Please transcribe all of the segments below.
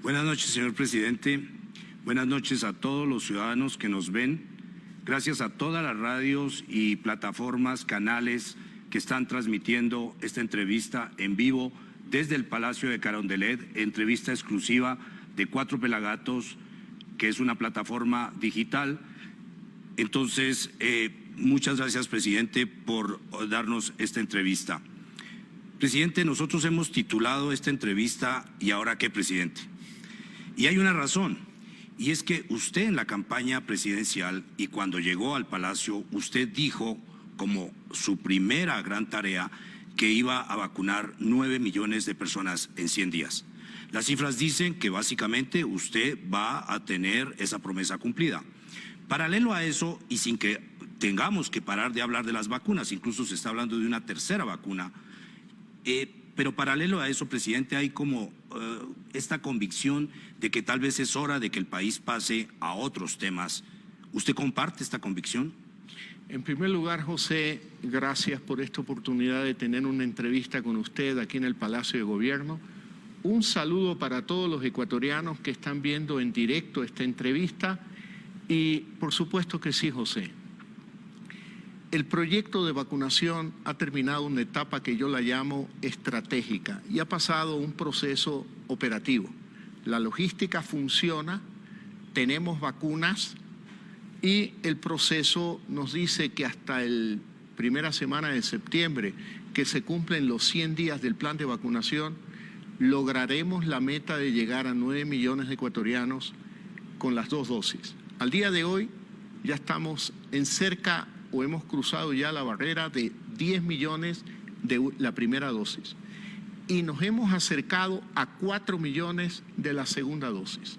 Buenas noches, señor presidente. Buenas noches a todos los ciudadanos que nos ven. Gracias a todas las radios y plataformas, canales que están transmitiendo esta entrevista en vivo desde el Palacio de Carondelet, entrevista exclusiva de Cuatro Pelagatos, que es una plataforma digital. Entonces, muchas gracias, presidente, por darnos esta entrevista. Presidente, nosotros hemos titulado esta entrevista ¿Y ahora qué, presidente? Y hay una razón, y es que usted en la campaña presidencial y cuando llegó al Palacio, usted dijo como su primera gran tarea que iba a vacunar 9 millones de personas en 100 días. Las cifras dicen que básicamente usted va a tener esa promesa cumplida. Paralelo a eso, y sin que tengamos que parar de hablar de las vacunas, incluso se está hablando de una tercera vacuna, pero paralelo a eso, presidente, hay como esta convicción de que tal vez es hora de que el país pase a otros temas. ¿Usted comparte esta convicción? En primer lugar, José, gracias por esta oportunidad de tener una entrevista con usted aquí en el Palacio de Gobierno. Un saludo para todos los ecuatorianos que están viendo en directo esta entrevista y por supuesto que sí, José. El proyecto de vacunación ha terminado una etapa que yo la llamo estratégica y ha pasado un proceso operativo. La logística funciona, tenemos vacunas y el proceso nos dice que hasta la primera semana de septiembre, que se cumplen los 100 días del plan de vacunación, lograremos la meta de llegar a 9 millones de ecuatorianos con las 2 dosis. Al día de hoy ya estamos en cerca o hemos cruzado ya la barrera de 10 millones de la primera dosis y nos hemos acercado a 4 millones de la segunda dosis.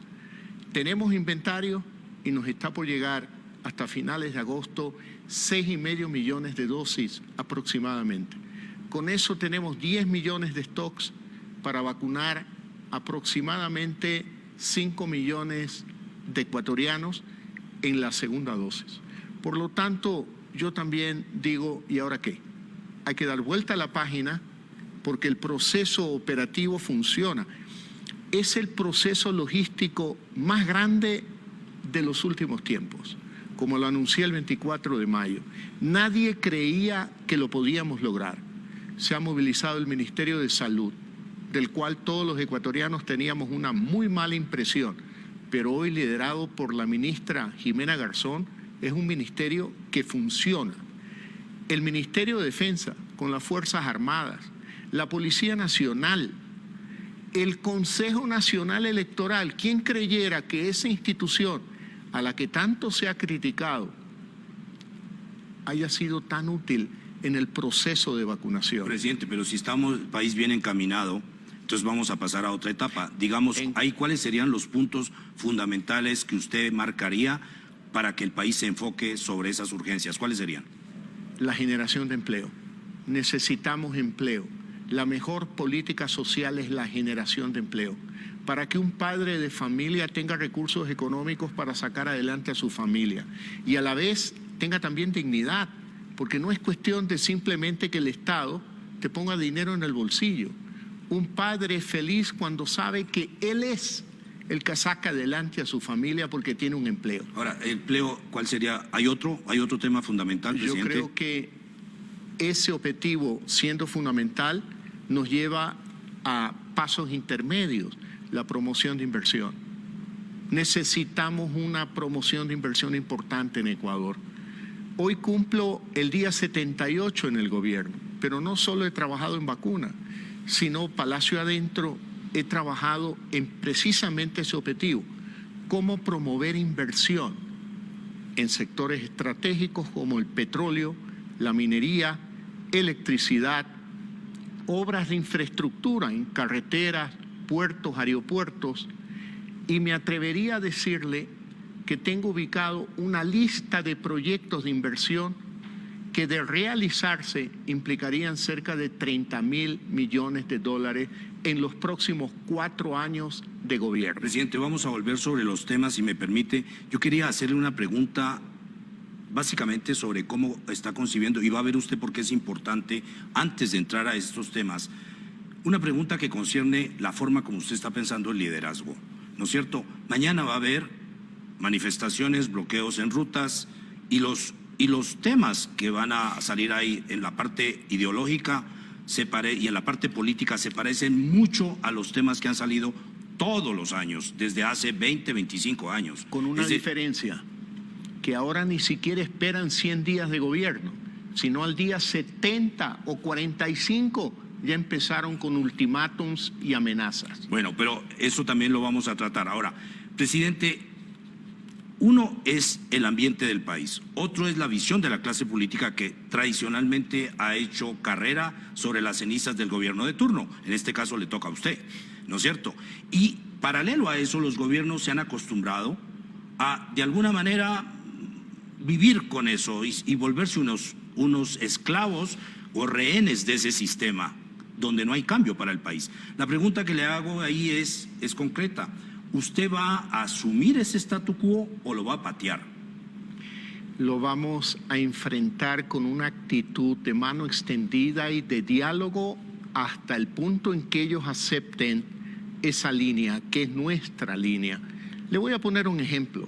Tenemos inventario y nos está por llegar hasta finales de agosto 6,5 millones de dosis aproximadamente. Con eso tenemos 10 millones de stocks para vacunar aproximadamente 5 millones de ecuatorianos en la segunda dosis. Por lo tanto, yo también digo, ¿y ahora qué? Hay que dar vuelta a la página porque el proceso operativo funciona. Es el proceso logístico más grande de los últimos tiempos, como lo anuncié el 24 de mayo. Nadie creía que lo podíamos lograr. Se ha movilizado el Ministerio de Salud, del cual todos los ecuatorianos teníamos una muy mala impresión, pero hoy liderado por la ministra Jimena Garzón, es un ministerio que funciona. El Ministerio de Defensa, con las Fuerzas Armadas, la Policía Nacional, el Consejo Nacional Electoral, ¿quién creyera que esa institución a la que tanto se ha criticado haya sido tan útil en el proceso de vacunación? Presidente, pero si estamos el país bien encaminado, entonces vamos a pasar a otra etapa. Digamos, ahí ¿cuáles serían los puntos fundamentales que usted marcaría para que el país se enfoque sobre esas urgencias? ¿Cuáles serían? La generación de empleo. Necesitamos empleo. La mejor política social es la generación de empleo. Para que un padre de familia tenga recursos económicos para sacar adelante a su familia y a la vez tenga también dignidad, porque no es cuestión de simplemente que el Estado te ponga dinero en el bolsillo. Un padre es feliz cuando sabe que él es el que saca adelante a su familia porque tiene un empleo. Ahora, empleo, ¿cuál sería? ¿Hay otro tema fundamental, presidente? Yo creo que ese objetivo, siendo fundamental, nos lleva a pasos intermedios, la promoción de inversión. Necesitamos una promoción de inversión importante en Ecuador. Hoy cumplo el día 78 en el gobierno, pero no solo he trabajado en vacunas, sino Palacio Adentro he trabajado en precisamente ese objetivo, cómo promover inversión en sectores estratégicos como el petróleo, la minería, electricidad, obras de infraestructura en carreteras, puertos, aeropuertos, y me atrevería a decirle que tengo ubicado una lista de proyectos de inversión que de realizarse implicarían cerca de 30.000 millones de dólares en los próximos 4 años de gobierno. Presidente, vamos a volver sobre los temas, si me permite. Yo quería hacerle una pregunta básicamente sobre cómo está concibiendo, y va a ver usted por qué es importante, antes de entrar a estos temas, una pregunta que concierne la forma como usted está pensando el liderazgo. ¿no es cierto? Mañana va a haber manifestaciones, bloqueos en rutas y los temas que van a salir ahí en la parte ideológica y en la parte política se parecen mucho a los temas que han salido todos los años, desde hace 20, 25 años. Con una diferencia, que ahora ni siquiera esperan 100 días de gobierno, sino al día 70 o 45 ya empezaron con ultimátums y amenazas. Bueno, pero eso también lo vamos a tratar. Ahora, presidente, uno es el ambiente del país, otro es la visión de la clase política que tradicionalmente ha hecho carrera sobre las cenizas del gobierno de turno. En este caso le toca a usted, ¿no es cierto? Y paralelo a eso, los gobiernos se han acostumbrado a, de alguna manera, vivir con eso y volverse unos esclavos o rehenes de ese sistema donde no hay cambio para el país. La pregunta que le hago ahí es concreta. ¿Usted va a asumir ese statu quo o lo va a patear? Lo vamos a enfrentar con una actitud de mano extendida y de diálogo hasta el punto en que ellos acepten esa línea, que es nuestra línea. Le voy a poner un ejemplo.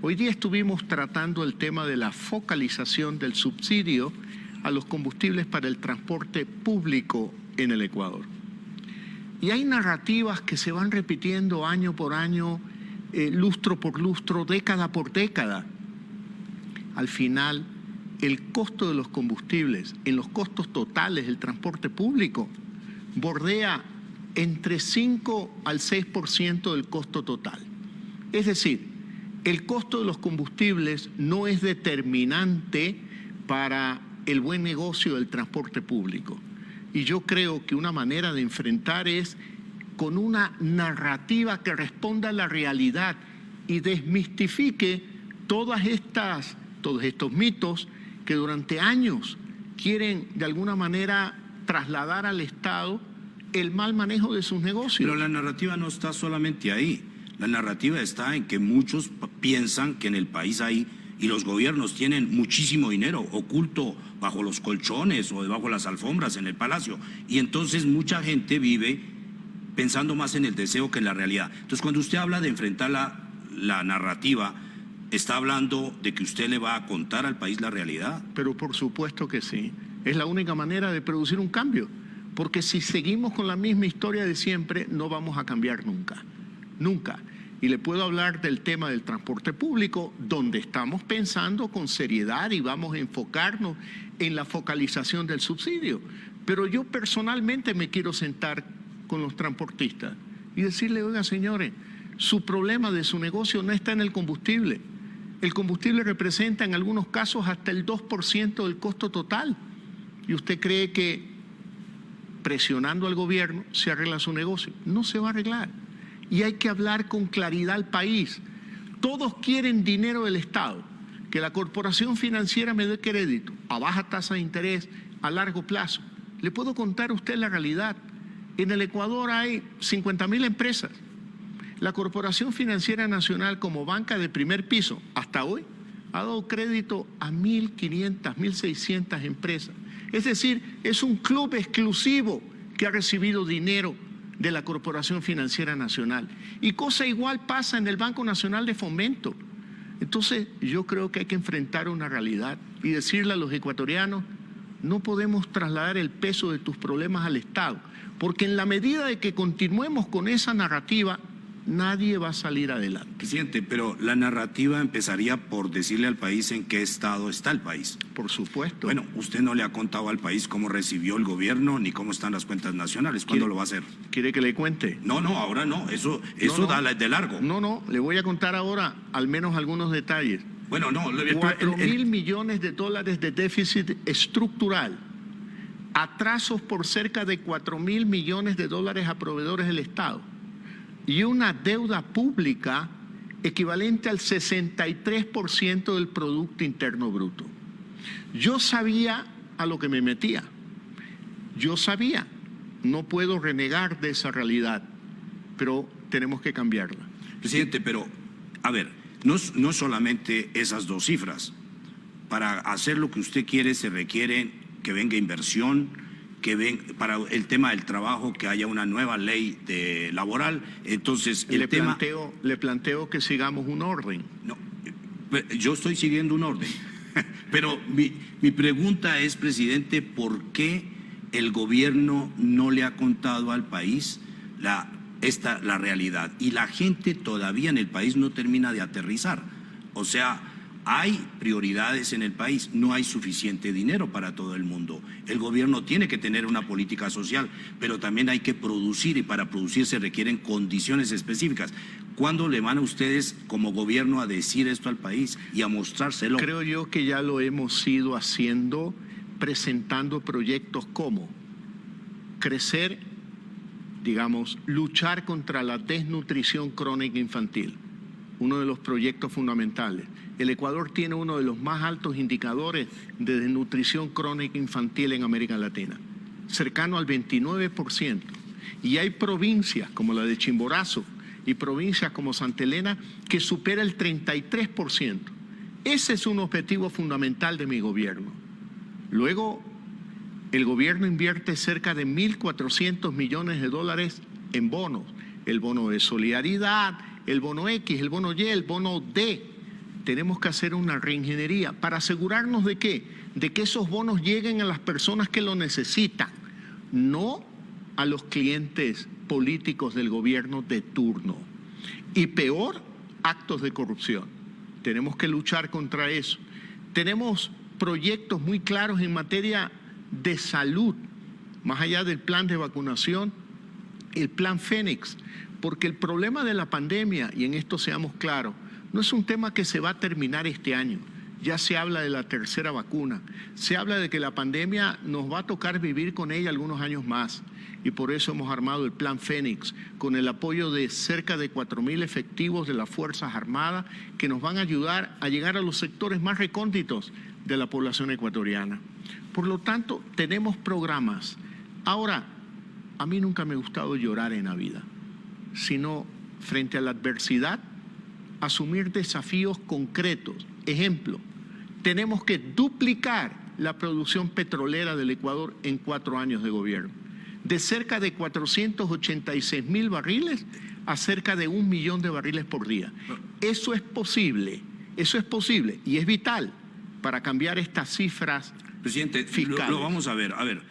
Hoy día estuvimos tratando el tema de la focalización del subsidio a los combustibles para el transporte público en el Ecuador. Y hay narrativas que se van repitiendo año por año, lustro por lustro, década por década. Al final, el costo de los combustibles en los costos totales del transporte público bordea entre 5 al 6% del costo total. Es decir, el costo de los combustibles no es determinante para el buen negocio del transporte público. Y yo creo que una manera de enfrentar es con una narrativa que responda a la realidad y desmistifique todos estos mitos que durante años quieren de alguna manera trasladar al Estado el mal manejo de sus negocios. Pero la narrativa no está solamente ahí. La narrativa está en que muchos piensan que en el país hay y los gobiernos tienen muchísimo dinero oculto bajo los colchones o debajo de las alfombras en el palacio. Y entonces mucha gente vive pensando más en el deseo que en la realidad. Entonces, cuando usted habla de enfrentar la narrativa, ¿está hablando de que usted le va a contar al país la realidad? Pero por supuesto que sí. Es la única manera de producir un cambio. Porque si seguimos con la misma historia de siempre, no vamos a cambiar nunca. Nunca. Y le puedo hablar del tema del transporte público, donde estamos pensando con seriedad y vamos a enfocarnos en la focalización del subsidio. Pero yo personalmente me quiero sentar con los transportistas y decirle, oiga señores, su problema de su negocio no está en el combustible. El combustible representa en algunos casos hasta el 2% del costo total. ¿Y usted cree que presionando al gobierno se arregla su negocio? No se va a arreglar. Y hay que hablar con claridad al país. Todos quieren dinero del Estado, que la corporación financiera me dé crédito a baja tasa de interés a largo plazo. Le puedo contar a usted la realidad. En el Ecuador hay 50.000 empresas. La Corporación Financiera Nacional, como banca de primer piso, hasta hoy, ha dado crédito a 1.500, 1.600 empresas. Es decir, es un club exclusivo que ha recibido dinero de la Corporación Financiera Nacional. Y cosa igual pasa en el Banco Nacional de Fomento. Entonces, yo creo que hay que enfrentar una realidad y decirle a los ecuatorianos, no podemos trasladar el peso de tus problemas al Estado, porque en la medida de que continuemos con esa narrativa, nadie va a salir adelante. Presidente, pero la narrativa empezaría por decirle al país en qué estado está el país. Por supuesto. Bueno, usted no le ha contado al país cómo recibió el gobierno ni cómo están las cuentas nacionales. ¿Cuándo lo va a hacer? ¿Quiere que le cuente? No, ahora no. Eso da de largo. No, le voy a contar ahora al menos algunos detalles. Bueno, no. 4.000 millones de dólares de déficit estructural. Atrasos por cerca de 4.000 millones de dólares a proveedores del Estado. Y una deuda pública equivalente al 63% del Producto Interno Bruto. Yo sabía a lo que me metía. Yo sabía. No puedo renegar de esa realidad, pero tenemos que cambiarla. Presidente, pero, a ver, no solamente esas dos cifras. Para hacer lo que usted quiere se requiere que venga inversión, que ven para el tema del trabajo, que haya una nueva ley laboral. Entonces, le planteo que sigamos un orden. No, yo estoy siguiendo un orden. Pero mi pregunta es, presidente, ¿por qué el gobierno no le ha contado al país la realidad? Y la gente todavía en el país no termina de aterrizar. O sea, hay prioridades en el país, no hay suficiente dinero para todo el mundo. El gobierno tiene que tener una política social, pero también hay que producir, y para producir se requieren condiciones específicas. ¿Cuándo le van a ustedes como gobierno a decir esto al país y a mostrárselo? Creo yo que ya lo hemos ido haciendo, presentando proyectos como crecer, digamos, luchar contra la desnutrición crónica infantil, uno de los proyectos fundamentales. El Ecuador tiene uno de los más altos indicadores de desnutrición crónica infantil en América Latina, cercano al 29%. Y hay provincias como la de Chimborazo y provincias como Santa Elena que supera el 33%. Ese es un objetivo fundamental de mi gobierno. Luego, el gobierno invierte cerca de 1.400 millones de dólares en bonos. El bono de solidaridad, el bono X, el bono Y, el bono D. Tenemos que hacer una reingeniería para asegurarnos de ¿qué? De que esos bonos lleguen a las personas que lo necesitan, no a los clientes políticos del gobierno de turno. Y peor, actos de corrupción. Tenemos que luchar contra eso. Tenemos proyectos muy claros en materia de salud, más allá del plan de vacunación, el plan Fénix, porque el problema de la pandemia, y en esto seamos claros, no es un tema que se va a terminar este año. Ya se habla de la tercera vacuna, se habla de que la pandemia nos va a tocar vivir con ella algunos años más, y por eso hemos armado el plan Fénix, con el apoyo de cerca de 4.000 efectivos de las Fuerzas Armadas, que nos van a ayudar a llegar a los sectores más recónditos de la población ecuatoriana. Por lo tanto, tenemos programas. Ahora, a mí nunca me ha gustado llorar en la vida, sino frente a la adversidad, asumir desafíos concretos. Ejemplo, tenemos que duplicar la producción petrolera del Ecuador en 4 años de gobierno, de cerca de 486.000 barriles a cerca de 1 millón de barriles por día. Eso es posible y es vital para cambiar estas cifras. Presidente, fiscales. Lo vamos a ver. A ver,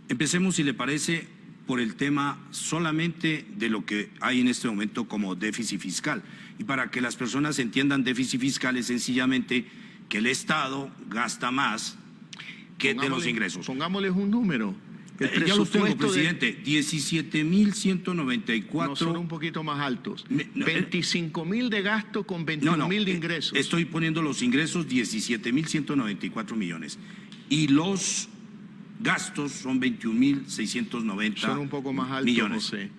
empecemos, si le parece, por el tema solamente de lo que hay en este momento como déficit fiscal. Y para que las personas entiendan, déficit fiscal es sencillamente que el Estado gasta más que de los ingresos. Pongámosles un número. Ya los tengo, presidente. 17.194. No, son un poquito más altos. 25.000 de gasto con 21.000 de ingresos. Estoy poniendo los ingresos 17.194 millones. Y los gastos son 21.690 son un poco más altos, millones. José.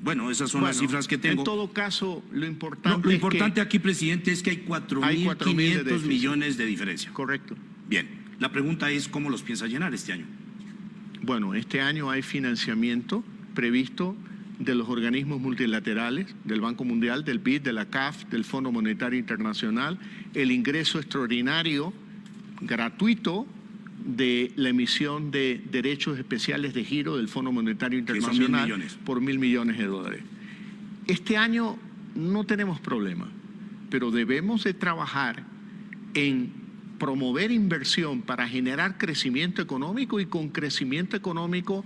Bueno, esas son las cifras que tengo. En todo caso, lo importante, lo importante aquí, presidente, es que hay 4.500 millones de diferencia. Correcto. Bien, la pregunta es ¿cómo los piensa llenar este año? Bueno, este año hay financiamiento previsto de los organismos multilaterales, del Banco Mundial, del BID, de la CAF, del Fondo Monetario Internacional, el ingreso extraordinario, gratuito, de la emisión de derechos especiales de giro del Fondo Monetario Internacional por 1.000 millones de dólares. Este año no tenemos problema, pero debemos de trabajar en promover inversión para generar crecimiento económico y con crecimiento económico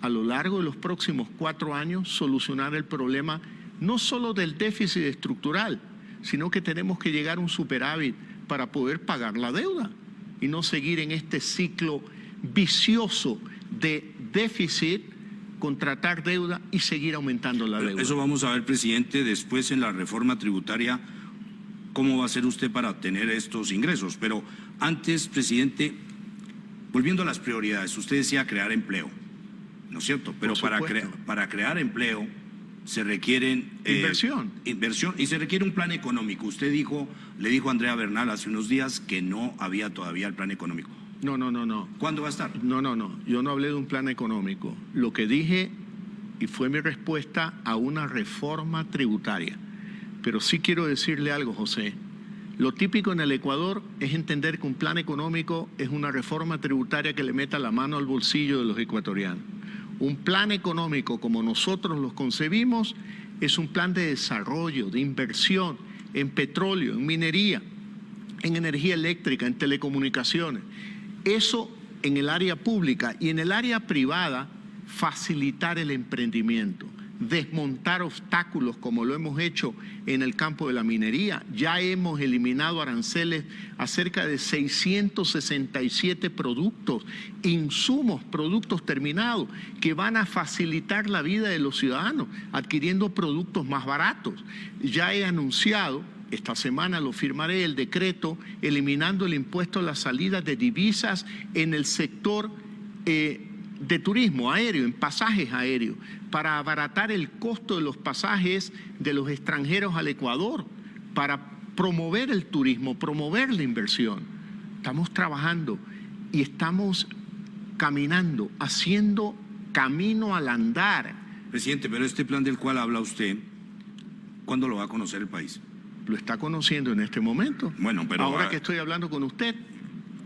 a lo largo de los próximos 4 años solucionar el problema no solo del déficit estructural, sino que tenemos que llegar a un superávit para poder pagar la deuda y no seguir en este ciclo vicioso de déficit, contratar deuda y seguir aumentando la deuda. Eso vamos a ver, presidente, después en la reforma tributaria, cómo va a hacer usted para obtener estos ingresos. Pero antes, presidente, volviendo a las prioridades, usted decía crear empleo, ¿no es cierto? Pero para crear empleo se requieren inversión y se requiere un plan económico. Usted le dijo a Andrea Bernal hace unos días que no había todavía el plan económico. No. ¿Cuándo va a estar? No. Yo no hablé de un plan económico. Lo que dije, y fue mi respuesta a una reforma tributaria. Pero sí quiero decirle algo, José. Lo típico en el Ecuador es entender que un plan económico es una reforma tributaria que le meta la mano al bolsillo de los ecuatorianos. Un plan económico, como nosotros los concebimos, es un plan de desarrollo, de inversión en petróleo, en minería, en energía eléctrica, en telecomunicaciones. Eso en el área pública, y en el área privada, facilitar el emprendimiento, desmontar obstáculos como lo hemos hecho en el campo de la minería. Ya hemos eliminado aranceles a cerca de 667 productos, insumos, productos terminados, que van a facilitar la vida de los ciudadanos, adquiriendo productos más baratos. Ya he anunciado, esta semana lo firmaré, el decreto eliminando el impuesto a las salidas de divisas en el sector de turismo aéreo, en pasajes aéreos, para abaratar el costo de los pasajes de los extranjeros al Ecuador, para promover el turismo, promover la inversión. Estamos trabajando y estamos caminando, haciendo camino al andar. Presidente, pero este plan del cual habla usted, ¿cuándo lo va a conocer el país? Lo está conociendo en este momento. Bueno, pero ahora que estoy hablando con usted.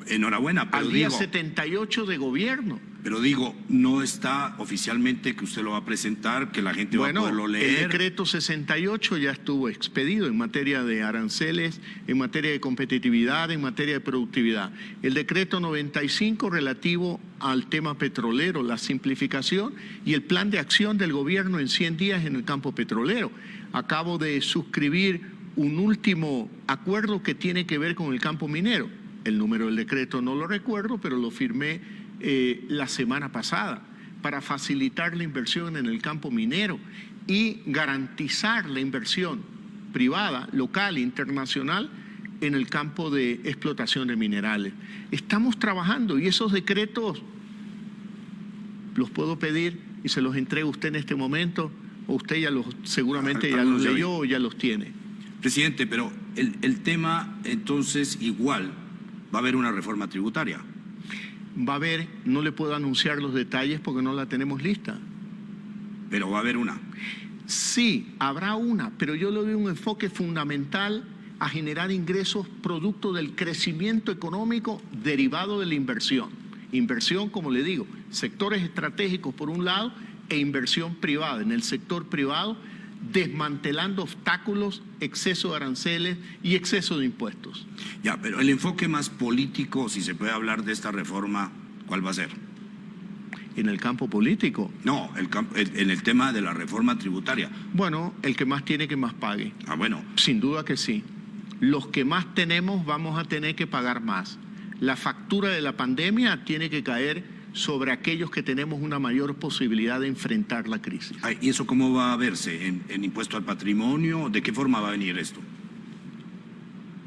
Enhorabuena, pero al día digo, 78 de gobierno. Pero digo, no está oficialmente que usted lo va a presentar, que la gente va a poderlo leer. El decreto 68 ya estuvo expedido en materia de aranceles, en materia de competitividad, en materia de productividad. El decreto 95 relativo al tema petrolero, la simplificación y el plan de acción del gobierno en 100 días en el campo petrolero. Acabo de suscribir un último acuerdo que tiene que ver con el campo minero. El número del decreto no lo recuerdo, pero lo firmé la semana pasada para facilitar la inversión en el campo minero y garantizar la inversión privada, local e internacional en el campo de explotación de minerales. Estamos trabajando y esos decretos los puedo pedir y se los entrego a usted en este momento, o usted ya los seguramente ya los leyó o ya los tiene. Presidente, pero el tema entonces igual va a haber una reforma tributaria. Va a haber, no le puedo anunciar los detalles porque no la tenemos lista. Pero va a haber una. Sí, habrá una, pero yo le doy un enfoque fundamental a generar ingresos producto del crecimiento económico derivado de la inversión. Inversión, como le digo, sectores estratégicos por un lado e inversión privada. En el sector privado, desmantelando obstáculos, exceso de aranceles y exceso de impuestos. Ya, pero el enfoque más político, si se puede hablar de esta reforma, ¿cuál va a ser? ¿En el campo político? No, en el tema de la reforma tributaria. Bueno, el que más tiene que más pague. Ah, bueno. Sin duda que sí. Los que más tenemos vamos a tener que pagar más. La factura de la pandemia tiene que caer sobre aquellos que tenemos una mayor posibilidad de enfrentar la crisis. ¿Y eso cómo va a verse? ¿En impuesto al patrimonio? ¿De qué forma va a venir esto?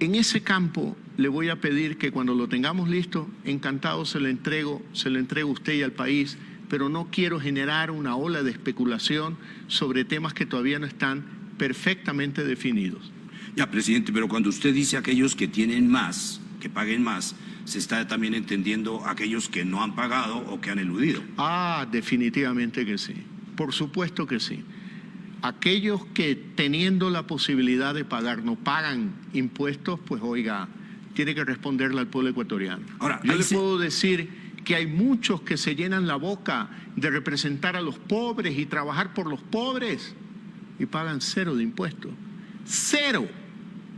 En ese campo le voy a pedir que cuando lo tengamos listo, encantado se lo entrego a usted y al país, pero no quiero generar una ola de especulación sobre temas que todavía no están perfectamente definidos. Ya, presidente, pero cuando usted dice aquellos que tienen más, que paguen más, se está también entendiendo aquellos que no han pagado o que han eludido. Ah, definitivamente que sí. Por supuesto que sí. Aquellos que teniendo la posibilidad de pagar no pagan impuestos, pues oiga, tiene que responderle al pueblo ecuatoriano. Ahora, yo le puedo decir que hay muchos que se llenan la boca de representar a los pobres y trabajar por los pobres y pagan cero de impuestos. ¡Cero!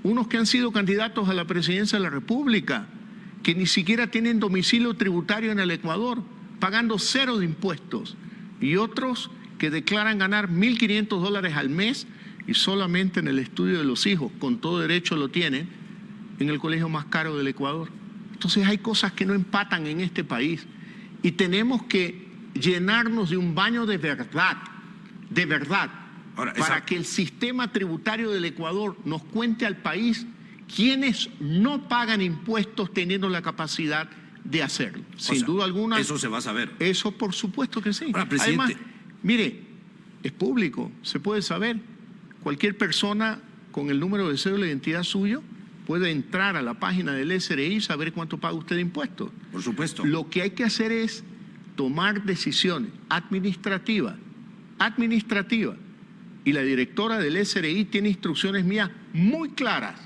Unos que han sido candidatos a la presidencia de la República, que ni siquiera tienen domicilio tributario en el Ecuador, pagando cero de impuestos. Y otros que declaran ganar $1.500 al mes y solamente en el estudio de los hijos, con todo derecho lo tienen, en el colegio más caro del Ecuador. Entonces hay cosas que no empatan en este país y tenemos que llenarnos de un baño de verdad, para que el sistema tributario del Ecuador nos cuente al país quiénes no pagan impuestos teniendo la capacidad de hacerlo. Sin duda alguna. Eso se va a saber. Eso por supuesto que sí. Ahora, presidente. Además, mire, es público, se puede saber. Cualquier persona con el número de cédula de identidad suyo puede entrar a la página del SRI y saber cuánto paga usted de impuestos. Por supuesto. Lo que hay que hacer es tomar decisiones administrativas. Y la directora del SRI tiene instrucciones mías muy claras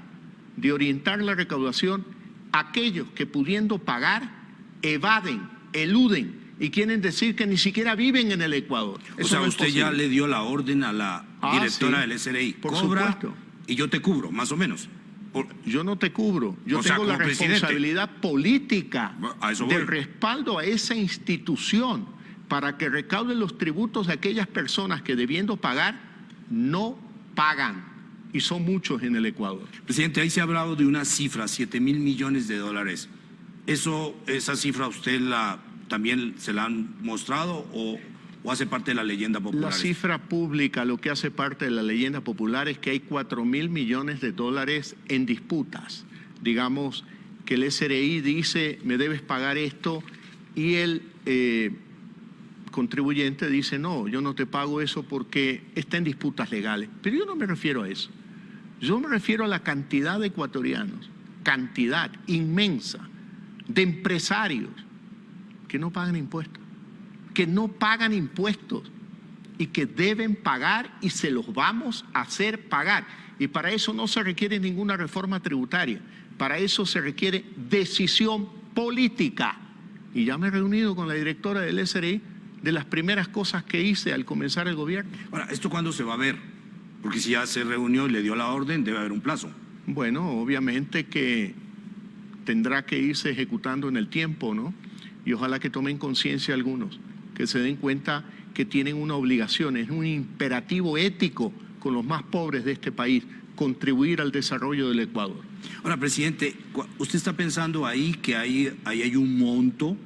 de orientar la recaudación a aquellos que pudiendo pagar evaden, eluden y quieren decir que ni siquiera viven en el Ecuador. O sea, usted ya le dio la orden a la directora del SRI. Por Cobra supuesto. Y yo te cubro, más o menos. Yo no te cubro, yo tengo la responsabilidad política del respaldo a esa institución para que recauden los tributos de aquellas personas que debiendo pagar no pagan, y son muchos en el Ecuador. Presidente, ahí se ha hablado de una cifra, 7.000 millones de dólares. ¿Esa cifra a usted también se la han mostrado o hace parte de la leyenda popular? La cifra pública, lo que hace parte de la leyenda popular es que hay 4.000 millones de dólares en disputas. Digamos que el SRI dice, me debes pagar esto, y el contribuyente dice, no, yo no te pago eso porque está en disputas legales. Pero yo no me refiero a eso. Yo me refiero a la cantidad de ecuatorianos, cantidad inmensa de empresarios que no pagan impuestos, y que deben pagar y se los vamos a hacer pagar. Y para eso no se requiere ninguna reforma tributaria, para eso se requiere decisión política. Y ya me he reunido con la directora del SRI, de las primeras cosas que hice al comenzar el gobierno. Ahora, ¿esto cuándo se va a ver? Porque si ya se reunió y le dio la orden, debe haber un plazo. Bueno, obviamente que tendrá que irse ejecutando en el tiempo, ¿no? Y ojalá que tomen conciencia algunos, que se den cuenta que tienen una obligación, es un imperativo ético con los más pobres de este país, contribuir al desarrollo del Ecuador. Ahora, presidente, ¿usted está pensando ahí que ahí hay un monto,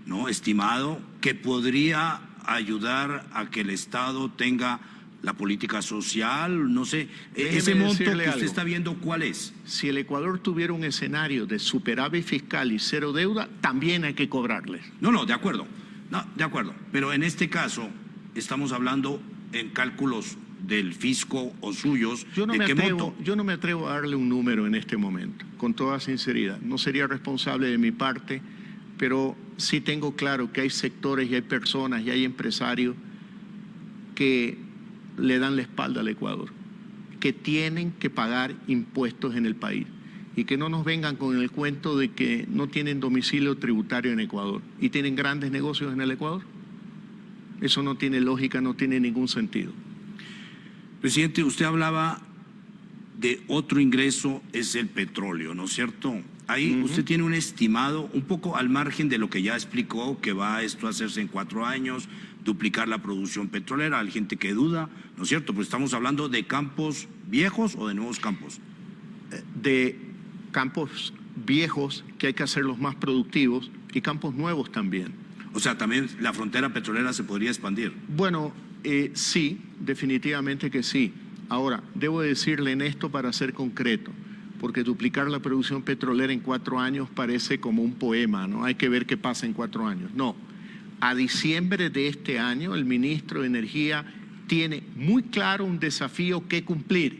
¿no?, estimado que podría ayudar a que el Estado tenga la política social? No sé, ese monto que usted está viendo, ¿cuál es? Si el Ecuador tuviera un escenario de superávit fiscal y cero deuda, también hay que cobrarles. No, de acuerdo. No, de acuerdo. Pero en este caso estamos hablando en cálculos del fisco o suyos. Yo no me atrevo a darle un número en este momento, con toda sinceridad. No sería responsable de mi parte, pero sí tengo claro que hay sectores y hay personas y hay empresarios que le dan la espalda al Ecuador, que tienen que pagar impuestos en el país y que no nos vengan con el cuento de que no tienen domicilio tributario en Ecuador y tienen grandes negocios en el Ecuador. Eso no tiene lógica, no tiene ningún sentido. Presidente, usted hablaba de otro ingreso, es el petróleo, ¿no es cierto? Ahí usted tiene un estimado un poco al margen de lo que ya explicó, que va esto a hacerse en 4 años, duplicar la producción petrolera. Hay gente que duda, ¿no es cierto? Pues estamos hablando de campos viejos o de nuevos campos. De campos viejos que hay que hacerlos más productivos y campos nuevos también. O sea, también la frontera petrolera se podría expandir. Bueno, sí, definitivamente que sí. Ahora, debo decirle en esto para ser concreto, porque duplicar la producción petrolera en 4 años parece como un poema, ¿no? Hay que ver qué pasa en 4 años. No, a diciembre de este año el ministro de Energía tiene muy claro un desafío que cumplir: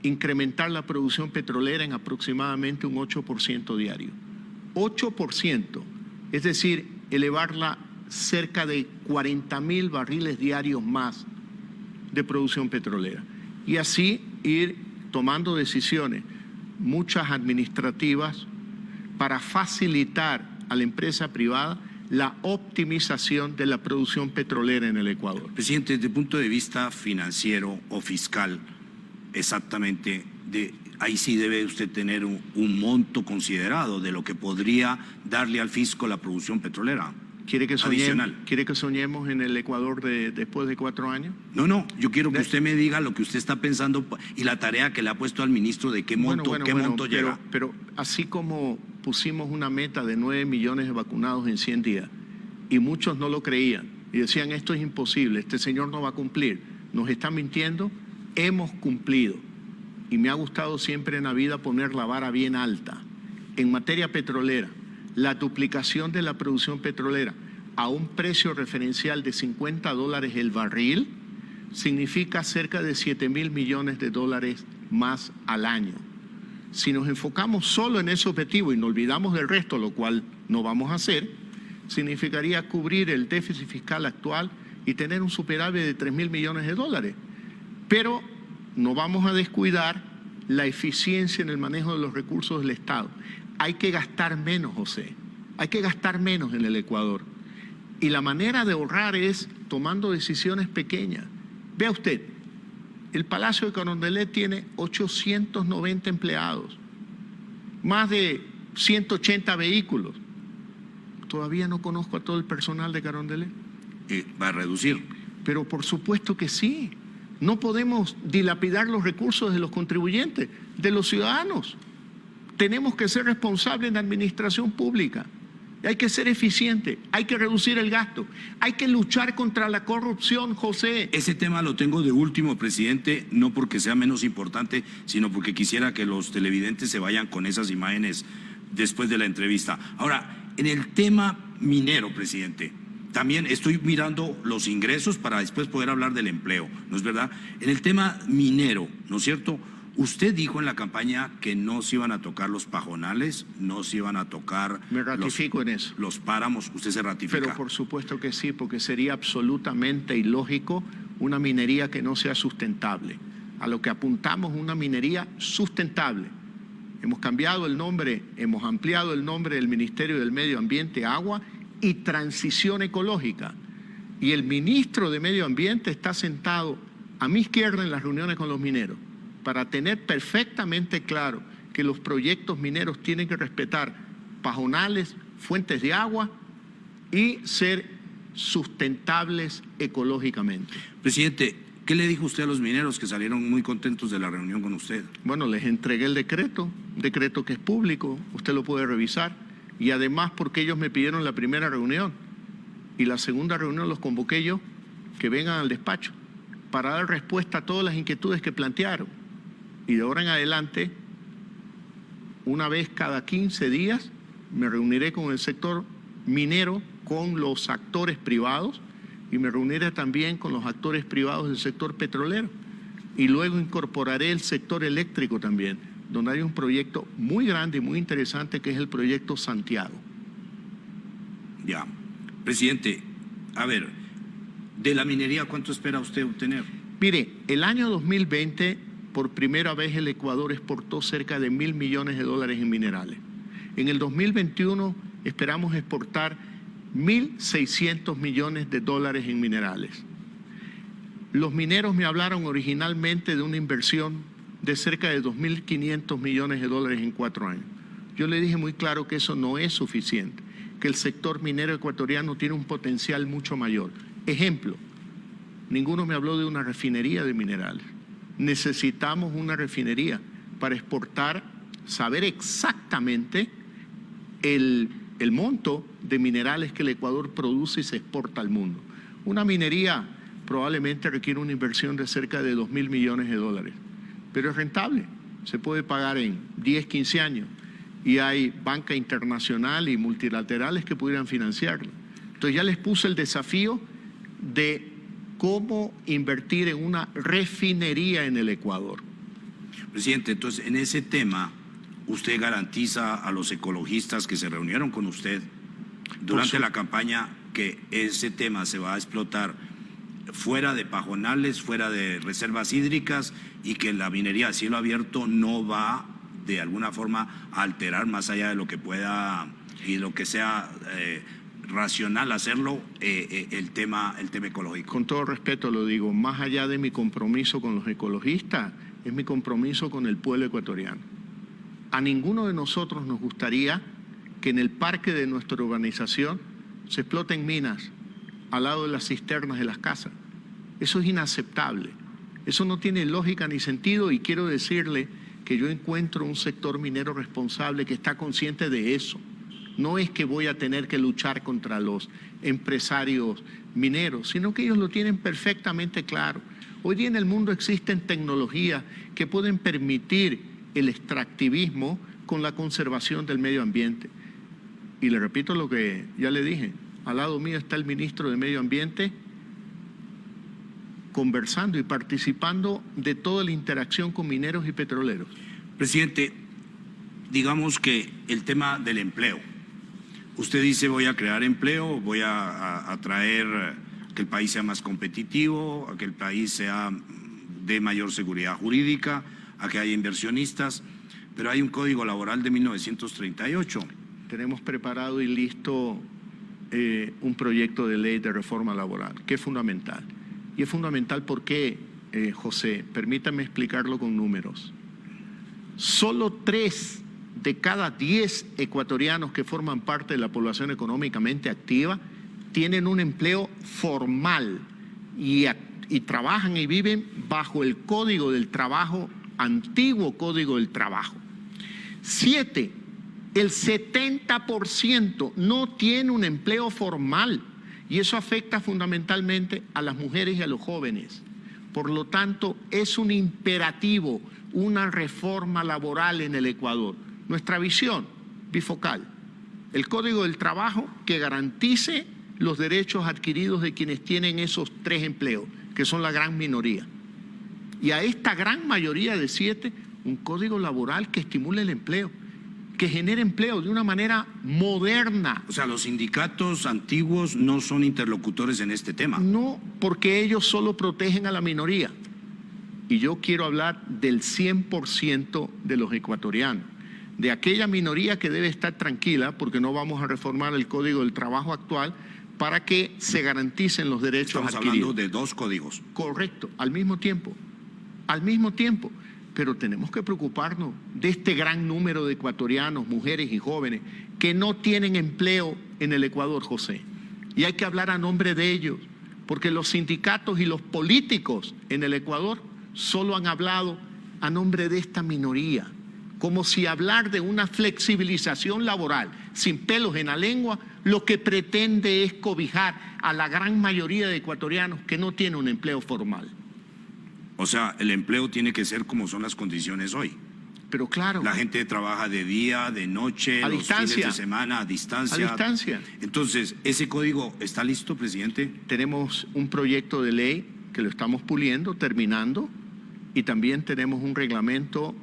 incrementar la producción petrolera en aproximadamente un 8% diario. 8%, es decir, elevarla cerca de 40.000 barriles diarios más de producción petrolera. Y así ir tomando decisiones, muchas administrativas, para facilitar a la empresa privada la optimización de la producción petrolera en el Ecuador. Presidente, desde el punto de vista financiero o fiscal, exactamente, ahí sí debe usted tener un monto considerado de lo que podría darle al fisco la producción petrolera. ¿Quiere que soñemos en el Ecuador después de 4 años? No, yo quiero que usted me diga lo que usted está pensando y la tarea que le ha puesto al ministro de qué monto llega. Pero así como pusimos una meta de 9 millones de vacunados en 100 días y muchos no lo creían y decían esto es imposible, este señor no va a cumplir, nos está mintiendo, hemos cumplido. Y me ha gustado siempre en la vida poner la vara bien alta. En materia petrolera, la duplicación de la producción petrolera a un precio referencial de $50 el barril significa cerca de 7.000 millones de dólares más al año. Si nos enfocamos solo en ese objetivo y nos olvidamos del resto, lo cual no vamos a hacer, significaría cubrir el déficit fiscal actual y tener un superávit de 3.000 millones de dólares. Pero no vamos a descuidar la eficiencia en el manejo de los recursos del Estado. Hay que gastar menos, José. Hay que gastar menos en el Ecuador. Y la manera de ahorrar es tomando decisiones pequeñas. Vea usted, el Palacio de Carondelet tiene 890 empleados, más de 180 vehículos. Todavía no conozco a todo el personal de Carondelet. ¿Va a reducir? Pero por supuesto que sí. No podemos dilapidar los recursos de los contribuyentes, de los ciudadanos. Tenemos que ser responsables en la administración pública. Hay que ser eficiente, hay que reducir el gasto, hay que luchar contra la corrupción, José. Ese tema lo tengo de último, presidente, no porque sea menos importante, sino porque quisiera que los televidentes se vayan con esas imágenes después de la entrevista. Ahora, en el tema minero, presidente, también estoy mirando los ingresos para después poder hablar del empleo, ¿no es verdad? En el tema minero, ¿no es cierto? Usted dijo en la campaña que no se iban a tocar los pajonales, no se iban a tocar Me ratifico en eso. Los páramos. ¿Usted se ratifica? Pero por supuesto que sí, porque sería absolutamente ilógico una minería que no sea sustentable. A lo que apuntamos, una minería sustentable. Hemos cambiado el nombre, hemos ampliado el nombre del Ministerio del Medio Ambiente, Agua y Transición Ecológica. Y el ministro de Medio Ambiente está sentado a mi izquierda en las reuniones con los mineros, para tener perfectamente claro que los proyectos mineros tienen que respetar pajonales, fuentes de agua y ser sustentables ecológicamente. Presidente, ¿qué le dijo usted a los mineros que salieron muy contentos de la reunión con usted? Bueno, les entregué el decreto que es público, usted lo puede revisar, y además porque ellos me pidieron la primera reunión y la segunda reunión los convoqué yo, que vengan al despacho para dar respuesta a todas las inquietudes que plantearon. Y de ahora en adelante, una vez cada 15 días, me reuniré con el sector minero, con los actores privados, y me reuniré también con los actores privados del sector petrolero. Y luego incorporaré el sector eléctrico también, donde hay un proyecto muy grande y muy interesante que es el proyecto Santiago. Ya. Presidente, a ver, de la minería, ¿cuánto espera usted obtener? Mire, el año 2020... por primera vez el Ecuador exportó cerca de $1.000 millones en minerales. En el 2021 esperamos exportar $1.600 millones en minerales. Los mineros me hablaron originalmente de una inversión de cerca de $2.500 millones en 4 años. Yo le dije muy claro que eso no es suficiente, que el sector minero ecuatoriano tiene un potencial mucho mayor. Ejemplo, ninguno me habló de una refinería de minerales. Necesitamos una refinería para exportar, saber exactamente el monto de minerales que el Ecuador produce y se exporta al mundo. Una minería probablemente requiere una inversión de cerca de $2.000 millones, pero es rentable, se puede pagar en 10, 15 años y hay banca internacional y multilaterales que pudieran financiarlo. Entonces ya les puse el desafío de cómo invertir en una refinería en el Ecuador. Presidente, entonces en ese tema, ¿usted garantiza a los ecologistas que se reunieron con usted durante la campaña que ese tema se va a explotar fuera de pajonales, fuera de reservas hídricas y que la minería a cielo abierto no va de alguna forma a alterar más allá de lo que pueda y lo que sea racional hacerlo el tema ecológico? Con todo respeto lo digo, más allá de mi compromiso con los ecologistas, es mi compromiso con el pueblo ecuatoriano. A ninguno de nosotros nos gustaría que en el parque de nuestra urbanización se exploten minas al lado de las cisternas de las casas. Eso es inaceptable, eso no tiene lógica ni sentido, y quiero decirle que yo encuentro un sector minero responsable que está consciente de eso. No es que voy a tener que luchar contra los empresarios mineros, sino que ellos lo tienen perfectamente claro. Hoy día en el mundo existen tecnologías que pueden permitir el extractivismo con la conservación del medio ambiente. Y le repito lo que ya le dije, al lado mío está el ministro de Medio Ambiente conversando y participando de toda la interacción con mineros y petroleros. Presidente, digamos que el tema del empleo. Usted dice voy a crear empleo, voy a traer que el país sea más competitivo, a que el país sea de mayor seguridad jurídica, a que haya inversionistas, pero hay un código laboral de 1938. Tenemos preparado y listo un proyecto de ley de reforma laboral, que es fundamental. Y es fundamental porque, José, permítame explicarlo con números. Solo 3 de cada 10 ecuatorianos que forman parte de la población económicamente activa tienen un empleo formal y trabajan y viven bajo el Código del Trabajo, antiguo Código del Trabajo. 7, el 70% no tiene un empleo formal y eso afecta fundamentalmente a las mujeres y a los jóvenes. Por lo tanto, es un imperativo, una reforma laboral en el Ecuador. Nuestra visión bifocal, el Código del Trabajo que garantice los derechos adquiridos de quienes tienen esos 3 empleos, que son la gran minoría. Y a esta gran mayoría de 7, un código laboral que estimule el empleo, que genere empleo de una manera moderna. O sea, los sindicatos antiguos no son interlocutores en este tema. No, porque ellos solo protegen a la minoría. Y yo quiero hablar del 100% de los ecuatorianos, de aquella minoría que debe estar tranquila porque no vamos a reformar el Código del Trabajo actual para que se garanticen los derechos adquiridos. Estamos hablando de 2 códigos. Correcto, al mismo tiempo, pero tenemos que preocuparnos de este gran número de ecuatorianos, mujeres y jóvenes que no tienen empleo en el Ecuador, José. Y hay que hablar a nombre de ellos, porque los sindicatos y los políticos en el Ecuador solo han hablado a nombre de esta minoría, como si hablar de una flexibilización laboral sin pelos en la lengua lo que pretende es cobijar a la gran mayoría de ecuatorianos que no tienen un empleo formal. O sea, el empleo tiene que ser como son las condiciones hoy. Pero claro. La gente trabaja de día, de noche, los fines de semana, a distancia. A distancia. Entonces, ¿ese código está listo, presidente? Tenemos un proyecto de ley que lo estamos puliendo, terminando, y también tenemos un reglamento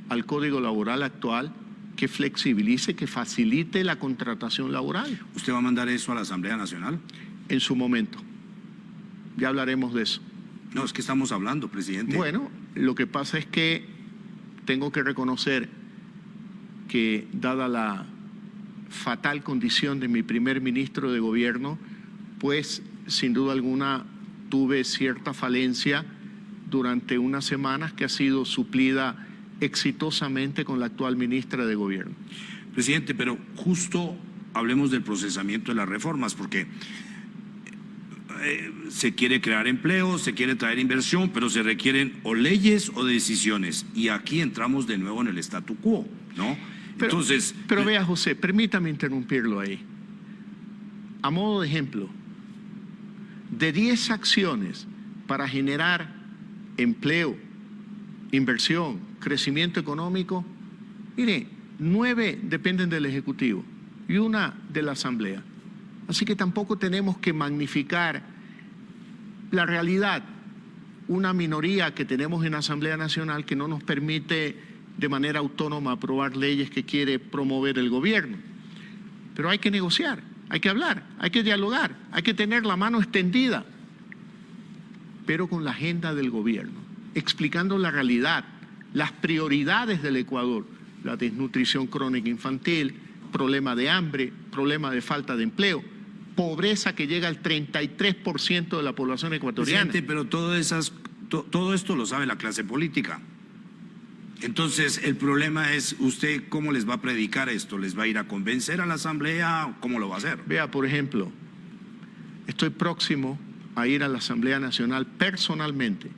al Código Laboral actual que flexibilice, que facilite la contratación laboral. ¿Usted va a mandar eso a la Asamblea Nacional? En su momento. Ya hablaremos de eso. No, es que estamos hablando, presidente. Bueno, lo que pasa es que tengo que reconocer que, dada la fatal condición de mi primer ministro de gobierno, pues sin duda alguna tuve cierta falencia durante unas semanas que ha sido suplida exitosamente con la actual ministra de Gobierno. Presidente, pero justo hablemos del procesamiento de las reformas, porque se quiere crear empleo, se quiere traer inversión, pero se requieren o leyes o decisiones. Y aquí entramos de nuevo en el statu quo, ¿no? Pero vea, José, permítame interrumpirlo ahí. A modo de ejemplo, de 10 acciones para generar empleo, inversión, crecimiento económico, mire, 9 dependen del Ejecutivo y 1 de la Asamblea. Así que tampoco tenemos que magnificar la realidad. Una minoría que tenemos en la Asamblea Nacional que no nos permite de manera autónoma aprobar leyes que quiere promover el gobierno. Pero hay que negociar, hay que hablar, hay que dialogar, hay que tener la mano extendida, pero con la agenda del gobierno, explicando la realidad, las prioridades del Ecuador, la desnutrición crónica infantil, problema de hambre, problema de falta de empleo, pobreza que llega al 33% de la población ecuatoriana. Presidente, pero todo esto lo sabe la clase política. Entonces, el problema es, ¿usted cómo les va a predicar esto? ¿Les va a ir a convencer a la Asamblea? ¿Cómo lo va a hacer? Vea, por ejemplo, estoy próximo a ir a la Asamblea Nacional personalmente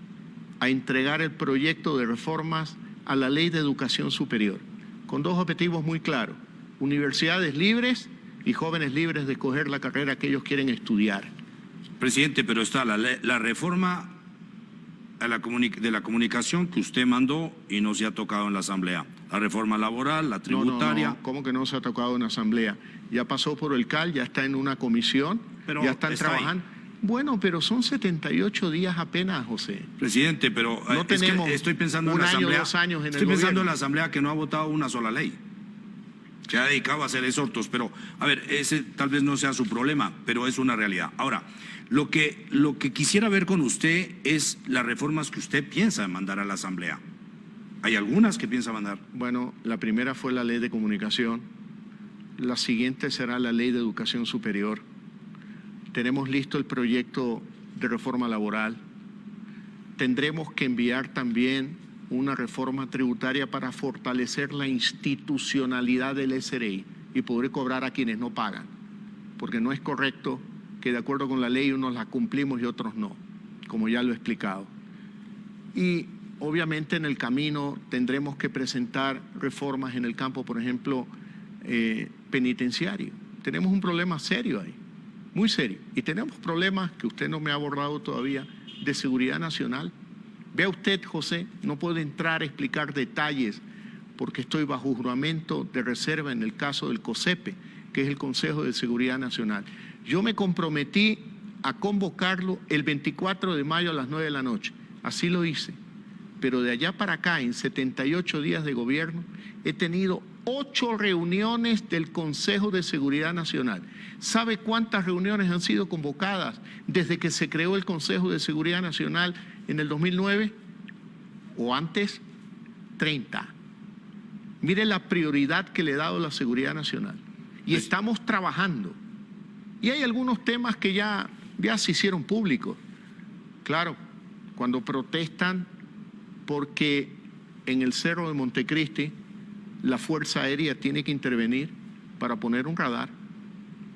a entregar el proyecto de reformas a la Ley de Educación Superior, con 2 objetivos muy claros: universidades libres y jóvenes libres de escoger la carrera que ellos quieren estudiar. Presidente, pero está la reforma de la comunicación que usted mandó y no se ha tocado en la Asamblea. La reforma laboral, la tributaria. No, ¿cómo que no se ha tocado en la Asamblea? Ya pasó por el CAL, ya está en una comisión, pero ya están trabajando. Bueno, pero son 78 días apenas, José. Presidente, pero no tenemos es que estoy pensando en la Asamblea. 2 años en estoy el pensando gobierno. En la Asamblea que no ha votado una sola ley. Se ha dedicado a hacer exhortos, pero a ver, ese tal vez no sea su problema, pero es una realidad. Ahora, lo que quisiera ver con usted es las reformas que usted piensa mandar a la Asamblea. Hay algunas que piensa mandar. Bueno, la primera fue la ley de comunicación, la siguiente será la ley de educación superior. Tenemos listo el proyecto de reforma laboral. Tendremos que enviar también una reforma tributaria para fortalecer la institucionalidad del SRI y poder cobrar a quienes no pagan, porque no es correcto que de acuerdo con la ley unos la cumplimos y otros no, como ya lo he explicado. Y obviamente en el camino tendremos que presentar reformas en el campo, por ejemplo, penitenciario. Tenemos un problema serio ahí, muy serio. Y tenemos problemas que usted no me ha abordado todavía de seguridad nacional. Vea usted, José, no puedo entrar a explicar detalles porque estoy bajo juramento de reserva en el caso del COSEPE, que es el Consejo de Seguridad Nacional. Yo me comprometí a convocarlo el 24 de mayo a las 9 de la noche. Así lo hice. Pero de allá para acá, en 78 días de gobierno, he tenido 8 reuniones del Consejo de Seguridad Nacional. ¿Sabe cuántas reuniones han sido convocadas desde que se creó el Consejo de Seguridad Nacional en el 2009? ¿O antes? 30. Mire la prioridad que le he dado a la seguridad nacional. Y estamos trabajando. Y hay algunos temas que ya se hicieron públicos. Claro, cuando protestan porque en el Cerro de Montecristi la Fuerza Aérea tiene que intervenir para poner un radar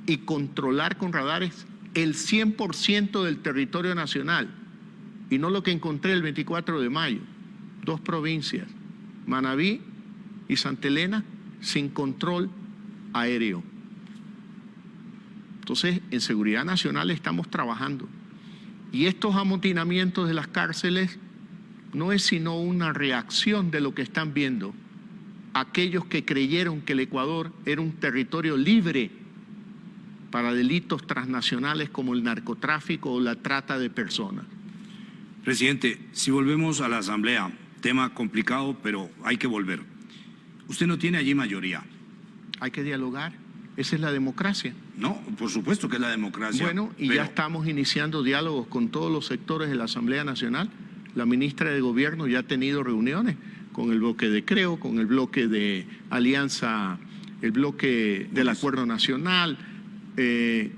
y controlar con radares el 100% del territorio nacional. Y no lo que encontré el 24 de mayo. 2 provincias, Manabí y Santa Elena, sin control aéreo. Entonces, en seguridad nacional estamos trabajando. Y estos amotinamientos de las cárceles no es sino una reacción de lo que están viendo aquellos que creyeron que el Ecuador era un territorio libre para delitos transnacionales como el narcotráfico o la trata de personas. Presidente, si volvemos a la Asamblea, tema complicado, pero hay que volver. Usted no tiene allí mayoría. Hay que dialogar. Esa es la democracia. No, por supuesto que es la democracia. Bueno, y ya estamos iniciando diálogos con todos los sectores de la Asamblea Nacional. La ministra de Gobierno ya ha tenido reuniones con el bloque de Creo, con el bloque de Alianza, el bloque del Acuerdo Nacional,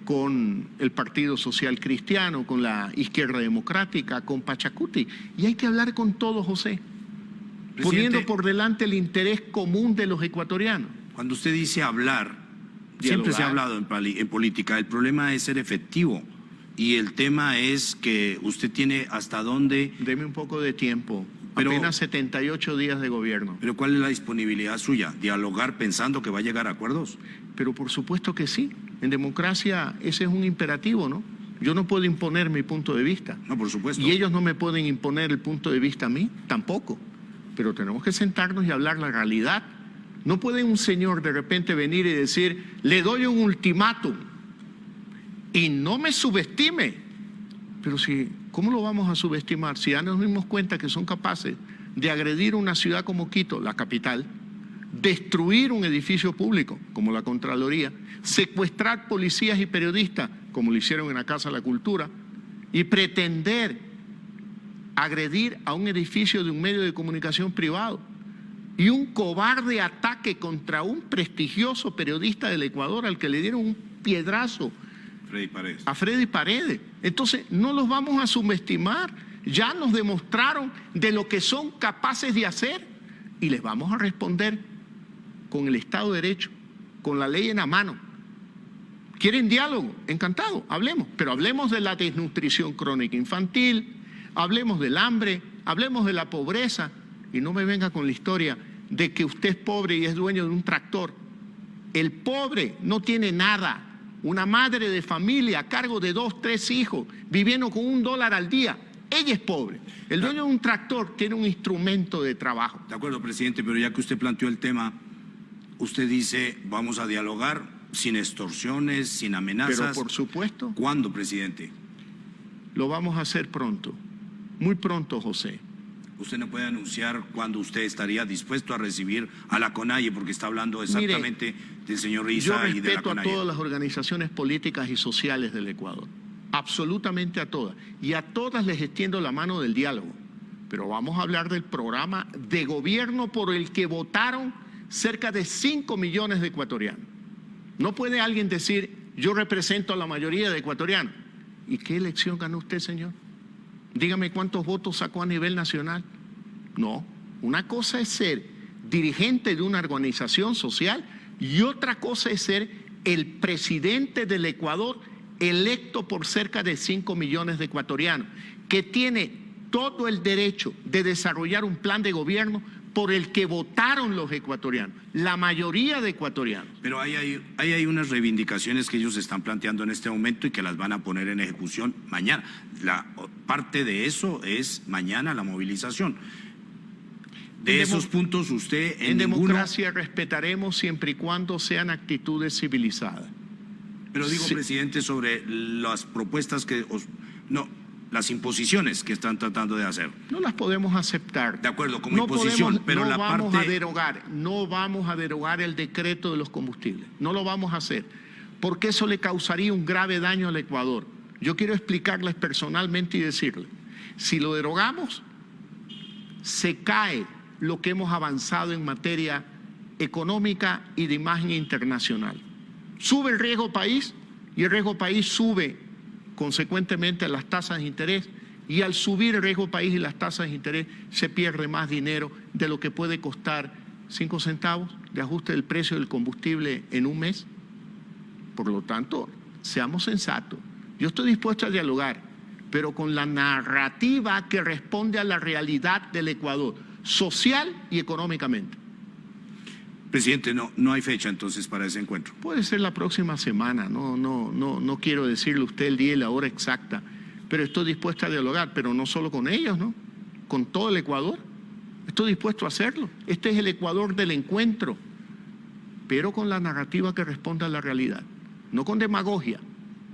con el Partido Social Cristiano, con la Izquierda Democrática, con Pachacuti. Y hay que hablar con todos, José, poniendo por delante el interés común de los ecuatorianos. Cuando usted dice hablar, siempre se ha hablado en política, el problema es ser efectivo. Y el tema es que usted tiene hasta dónde... Deme un poco de tiempo. Apenas 78 días de gobierno. Pero ¿cuál es la disponibilidad suya? ¿Dialogar pensando que va a llegar a acuerdos? Pero por supuesto que sí. En democracia ese es un imperativo, ¿no? Yo no puedo imponer mi punto de vista. No, por supuesto. Y ellos no me pueden imponer el punto de vista a mí, tampoco. Pero tenemos que sentarnos y hablar la realidad. No puede un señor de repente venir y decir, le doy un ultimátum y no me subestime. Pero si, ¿cómo lo vamos a subestimar? Si ya nos dimos cuenta que son capaces de agredir una ciudad como Quito, la capital, destruir un edificio público, como la Contraloría, secuestrar policías y periodistas, como lo hicieron en la Casa de la Cultura, y pretender agredir a un edificio de un medio de comunicación privado, y un cobarde ataque contra un prestigioso periodista del Ecuador al que le dieron un piedrazo a Freddy Paredes. Entonces, no los vamos a subestimar. Ya nos demostraron de lo que son capaces de hacer y les vamos a responder con el Estado de Derecho, con la ley en la mano. ¿Quieren diálogo? Encantado, hablemos. Pero hablemos de la desnutrición crónica infantil, hablemos del hambre, hablemos de la pobreza. Y no me venga con la historia de que usted es pobre y es dueño de un tractor. El pobre no tiene nada. Una madre de familia a cargo de 2, 3 hijos, viviendo con $1 al día, ella es pobre. El dueño de un tractor tiene un instrumento de trabajo. De acuerdo, presidente, pero ya que usted planteó el tema, usted dice, vamos a dialogar sin extorsiones, sin amenazas. Pero por supuesto. ¿Cuándo, presidente? Lo vamos a hacer pronto, muy pronto, José. Usted no puede anunciar cuándo usted estaría dispuesto a recibir a la CONAIE, porque está hablando exactamente del señor Riza y de la CONAIE. Yo respeto a todas las organizaciones políticas y sociales del Ecuador, absolutamente a todas, y a todas les extiendo la mano del diálogo, pero vamos a hablar del programa de gobierno por el que votaron cerca de 5 millones de ecuatorianos. No puede alguien decir, yo represento a la mayoría de ecuatorianos. ¿Y qué elección ganó usted, señor? Dígame cuántos votos sacó a nivel nacional. No, una cosa es ser dirigente de una organización social y otra cosa es ser el presidente del Ecuador electo por cerca de 5 millones de ecuatorianos, que tiene todo el derecho de desarrollar un plan de gobierno por el que votaron los ecuatorianos, la mayoría de ecuatorianos. Pero hay unas reivindicaciones que ellos están planteando en este momento y que las van a poner en ejecución mañana. La parte de eso es mañana la movilización. De esos puntos usted en democracia respetaremos siempre y cuando sean actitudes civilizadas. Pero digo, sí, presidente, sobre las propuestas que... las imposiciones que están tratando de hacer. No las podemos aceptar. De acuerdo, como imposición, pero la parte... No vamos a derogar el decreto de los combustibles. No lo vamos a hacer, porque eso le causaría un grave daño al Ecuador. Yo quiero explicarles personalmente y decirles, si lo derogamos, se cae lo que hemos avanzado en materia económica y de imagen internacional. Sube el riesgo país y el riesgo país sube consecuentemente las tasas de interés, y al subir el riesgo país y las tasas de interés se pierde más dinero de lo que puede costar 5 centavos de ajuste del precio del combustible en un mes. Por lo tanto, seamos sensatos. Yo estoy dispuesto a dialogar, pero con la narrativa que responde a la realidad del Ecuador, social y económicamente. Presidente, no hay fecha entonces para ese encuentro. Puede ser la próxima semana, no quiero decirle a usted el día y la hora exacta, pero estoy dispuesto a dialogar, pero no solo con ellos, ¿no? Con todo el Ecuador. Estoy dispuesto a hacerlo. Este es el Ecuador del encuentro, pero con la narrativa que responda a la realidad. No con demagogia,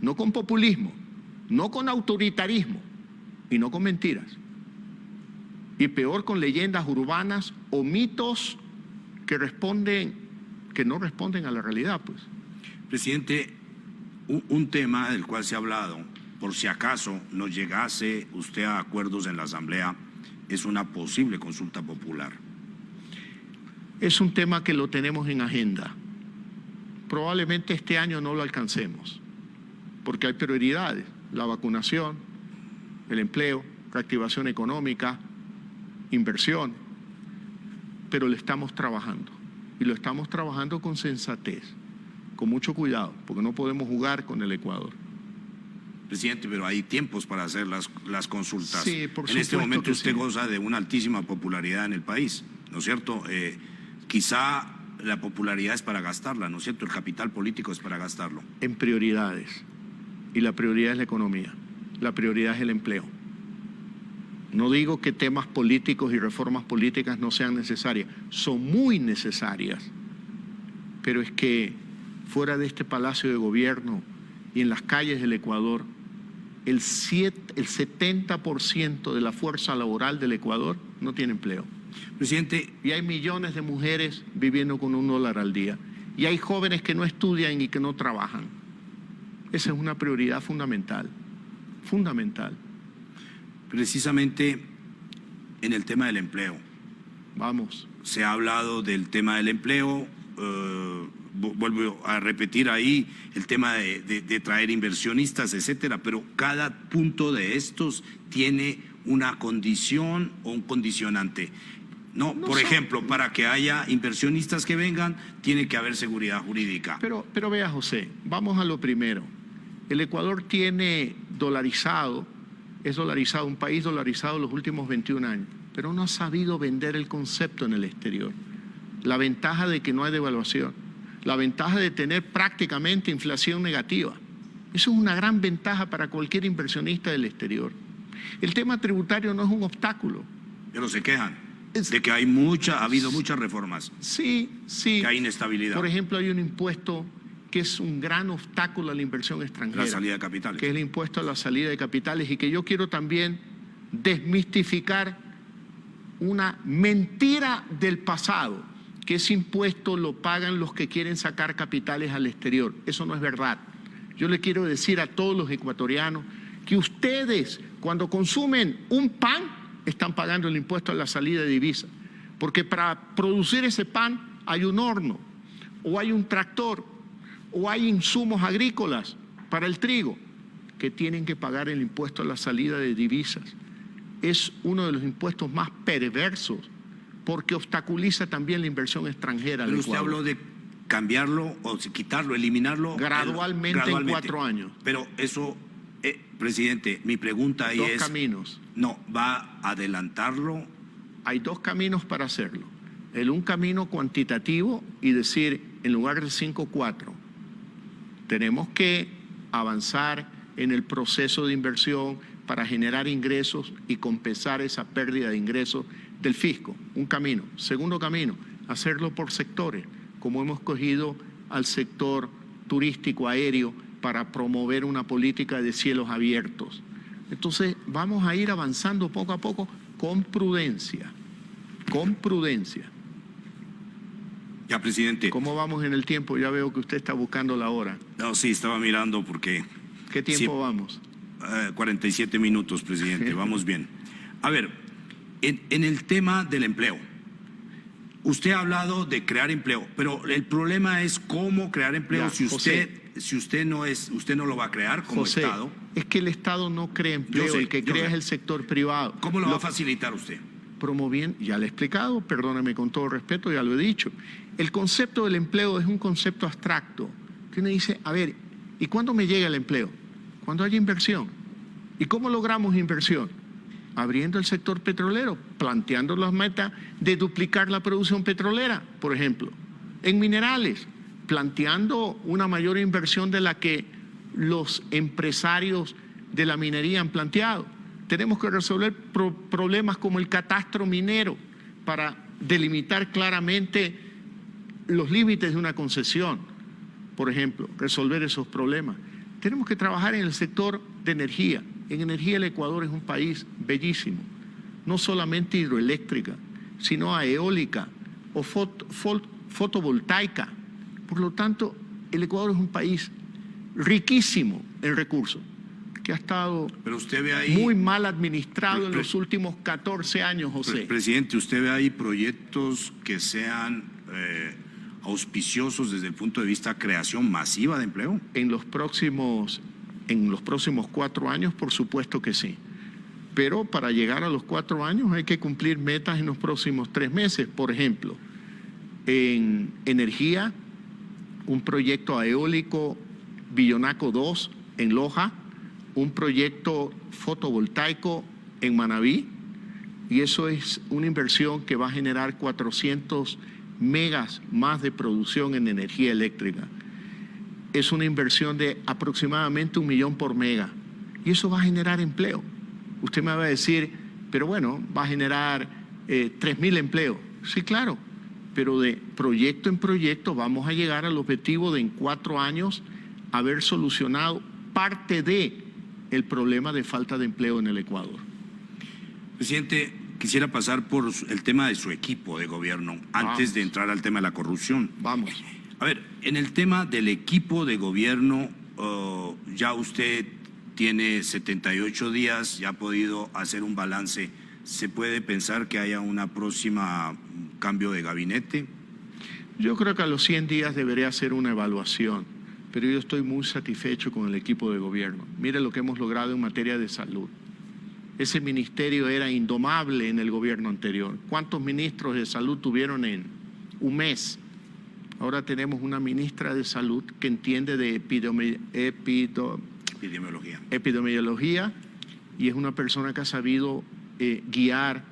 no con populismo, no con autoritarismo y no con mentiras. Y peor, con leyendas urbanas o mitos que no responden a la realidad, pues. Presidente, un tema del cual se ha hablado, por si acaso no llegase usted a acuerdos en la Asamblea, es una posible consulta popular. Es un tema que lo tenemos en agenda. Probablemente este año no lo alcancemos, porque hay prioridades: la vacunación, el empleo, reactivación económica, inversión, pero lo estamos trabajando, y lo estamos trabajando con sensatez, con mucho cuidado, porque no podemos jugar con el Ecuador. Presidente, pero hay tiempos para hacer las consultas. Sí, por supuesto. En este momento usted sí goza de una altísima popularidad en el país, ¿no es cierto? Quizá la popularidad es para gastarla, ¿no es cierto? El capital político es para gastarlo. En prioridades, y la prioridad es la economía, la prioridad es el empleo. No digo que temas políticos y reformas políticas no sean necesarias, son muy necesarias, pero es que fuera de este Palacio de Gobierno y en las calles del Ecuador, el 70% de la fuerza laboral del Ecuador no tiene empleo. Presidente, y hay millones de mujeres viviendo con $1 al día, y hay jóvenes que no estudian y que no trabajan. Esa es una prioridad fundamental, fundamental. Precisamente en el tema del empleo. Vamos. Se ha hablado del tema del empleo, vuelvo a repetir ahí el tema de traer inversionistas, etcétera, pero cada punto de estos tiene una condición o un condicionante. Por ejemplo, para que haya inversionistas que vengan, tiene que haber seguridad jurídica. Pero vea, José, vamos a lo primero. El Ecuador tiene es dolarizado, un país dolarizado los últimos 21 años, pero no ha sabido vender el concepto en el exterior. La ventaja de que no hay devaluación, la ventaja de tener prácticamente inflación negativa. Eso es una gran ventaja para cualquier inversionista del exterior. El tema tributario no es un obstáculo. Pero se quejan de que ha habido muchas reformas. Sí. Que hay inestabilidad. Por ejemplo, hay un impuesto que es un gran obstáculo a la inversión extranjera. La salida de capitales. Que es el impuesto a la salida de capitales, y que yo quiero también desmistificar una mentira del pasado, que ese impuesto lo pagan los que quieren sacar capitales al exterior. Eso no es verdad. Yo le quiero decir a todos los ecuatorianos que ustedes, cuando consumen un pan, están pagando el impuesto a la salida de divisas, porque para producir ese pan hay un horno, o hay un tractor, o hay insumos agrícolas para el trigo, que tienen que pagar el impuesto a la salida de divisas. Es uno de los impuestos más perversos, porque obstaculiza también la inversión extranjera. Pero usted habló de cambiarlo o quitarlo, eliminarlo gradualmente en 4 años. Pero eso, presidente, mi pregunta ahí es... 2 caminos. No, ¿va a adelantarlo? Hay 2 caminos para hacerlo. Un camino cuantitativo y decir, en lugar de 5-4, tenemos que avanzar en el proceso de inversión para generar ingresos y compensar esa pérdida de ingresos del fisco. Un camino. Segundo camino, hacerlo por sectores, como hemos cogido al sector turístico aéreo para promover una política de cielos abiertos. Entonces, vamos a ir avanzando poco a poco con prudencia, con prudencia. Ya, presidente. ¿Cómo vamos en el tiempo? Ya veo que usted está buscando la hora. No, sí, estaba mirando porque... ¿Qué tiempo vamos? 47 minutos, presidente, vamos bien. A ver, en el tema del empleo, usted ha hablado de crear empleo, pero el problema es cómo crear empleo si usted no lo va a crear como Estado. Es que el Estado no crea empleo, el que crea es el sector privado. ¿Cómo lo va a facilitar usted? Promoviendo, ya le he explicado, perdóname con todo respeto, ya lo he dicho. El concepto del empleo es un concepto abstracto, que uno dice, a ver, ¿y cuándo me llega el empleo? Cuando haya inversión. ¿Y cómo logramos inversión? Abriendo el sector petrolero, planteando las metas de duplicar la producción petrolera, por ejemplo. En minerales, planteando una mayor inversión de la que los empresarios de la minería han planteado. Tenemos que resolver problemas como el catastro minero para delimitar claramente los límites de una concesión, por ejemplo, resolver esos problemas. Tenemos que trabajar en el sector de energía. En energía el Ecuador es un país bellísimo, no solamente hidroeléctrica, sino a eólica o fotovoltaica. Por lo tanto, el Ecuador es un país riquísimo en recursos, que ha estado muy mal administrado en los últimos 14 años, José. Presidente, ¿usted ve ahí proyectos que sean auspiciosos desde el punto de vista de creación masiva de empleo? En los próximos 4 años, por supuesto que sí. Pero para llegar a los 4 años hay que cumplir metas en los próximos 3 meses. Por ejemplo, en energía, un proyecto eólico Billonaco 2 en Loja, un proyecto fotovoltaico en Manabí, y eso es una inversión que va a generar 400 megas más de producción en energía eléctrica. Es una inversión de aproximadamente 1 millón por mega, y eso va a generar empleo. Usted me va a decir, pero bueno, va a generar 3.000 empleos. Sí, claro, pero de proyecto en proyecto vamos a llegar al objetivo de en 4 años haber solucionado parte del problema de falta de empleo en el Ecuador. Presidente, quisiera pasar por el tema de su equipo de gobierno antes de entrar al tema de la corrupción. Vamos. A ver, en el tema del equipo de gobierno, ya usted tiene 78 días, ya ha podido hacer un balance. ¿Se puede pensar que haya una próxima cambio de gabinete? Yo creo que a los 100 días debería hacer una evaluación, pero yo estoy muy satisfecho con el equipo de gobierno. Mire lo que hemos logrado en materia de salud. Ese ministerio era indomable en el gobierno anterior. ¿Cuántos ministros de salud tuvieron en un mes? Ahora tenemos una ministra de salud que entiende de epidemiología y es una persona que ha sabido guiar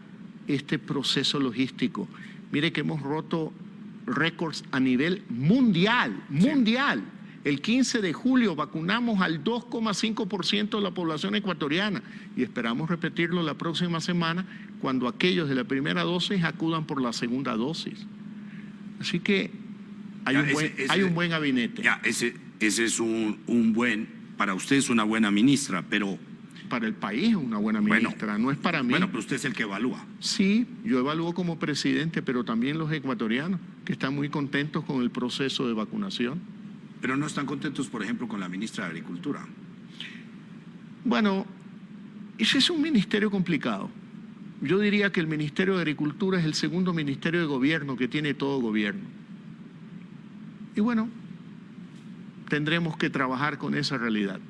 este proceso logístico. Mire que hemos roto récords a nivel mundial. El 15 de julio vacunamos al 2,5% de la población ecuatoriana y esperamos repetirlo la próxima semana cuando aquellos de la primera dosis acudan por la segunda dosis. Así que hay un buen gabinete. Ya, ese es un buen, para usted es una buena ministra, pero... Para el país es una buena ministra, no es para mí. Bueno, pero usted es el que evalúa. Sí, yo evalúo como presidente, pero también los ecuatorianos, que están muy contentos con el proceso de vacunación. Pero no están contentos, por ejemplo, con la ministra de Agricultura. Bueno, ese es un ministerio complicado. Yo diría que el Ministerio de Agricultura es el segundo ministerio de gobierno que tiene todo gobierno. Y bueno, tendremos que trabajar con esa realidad.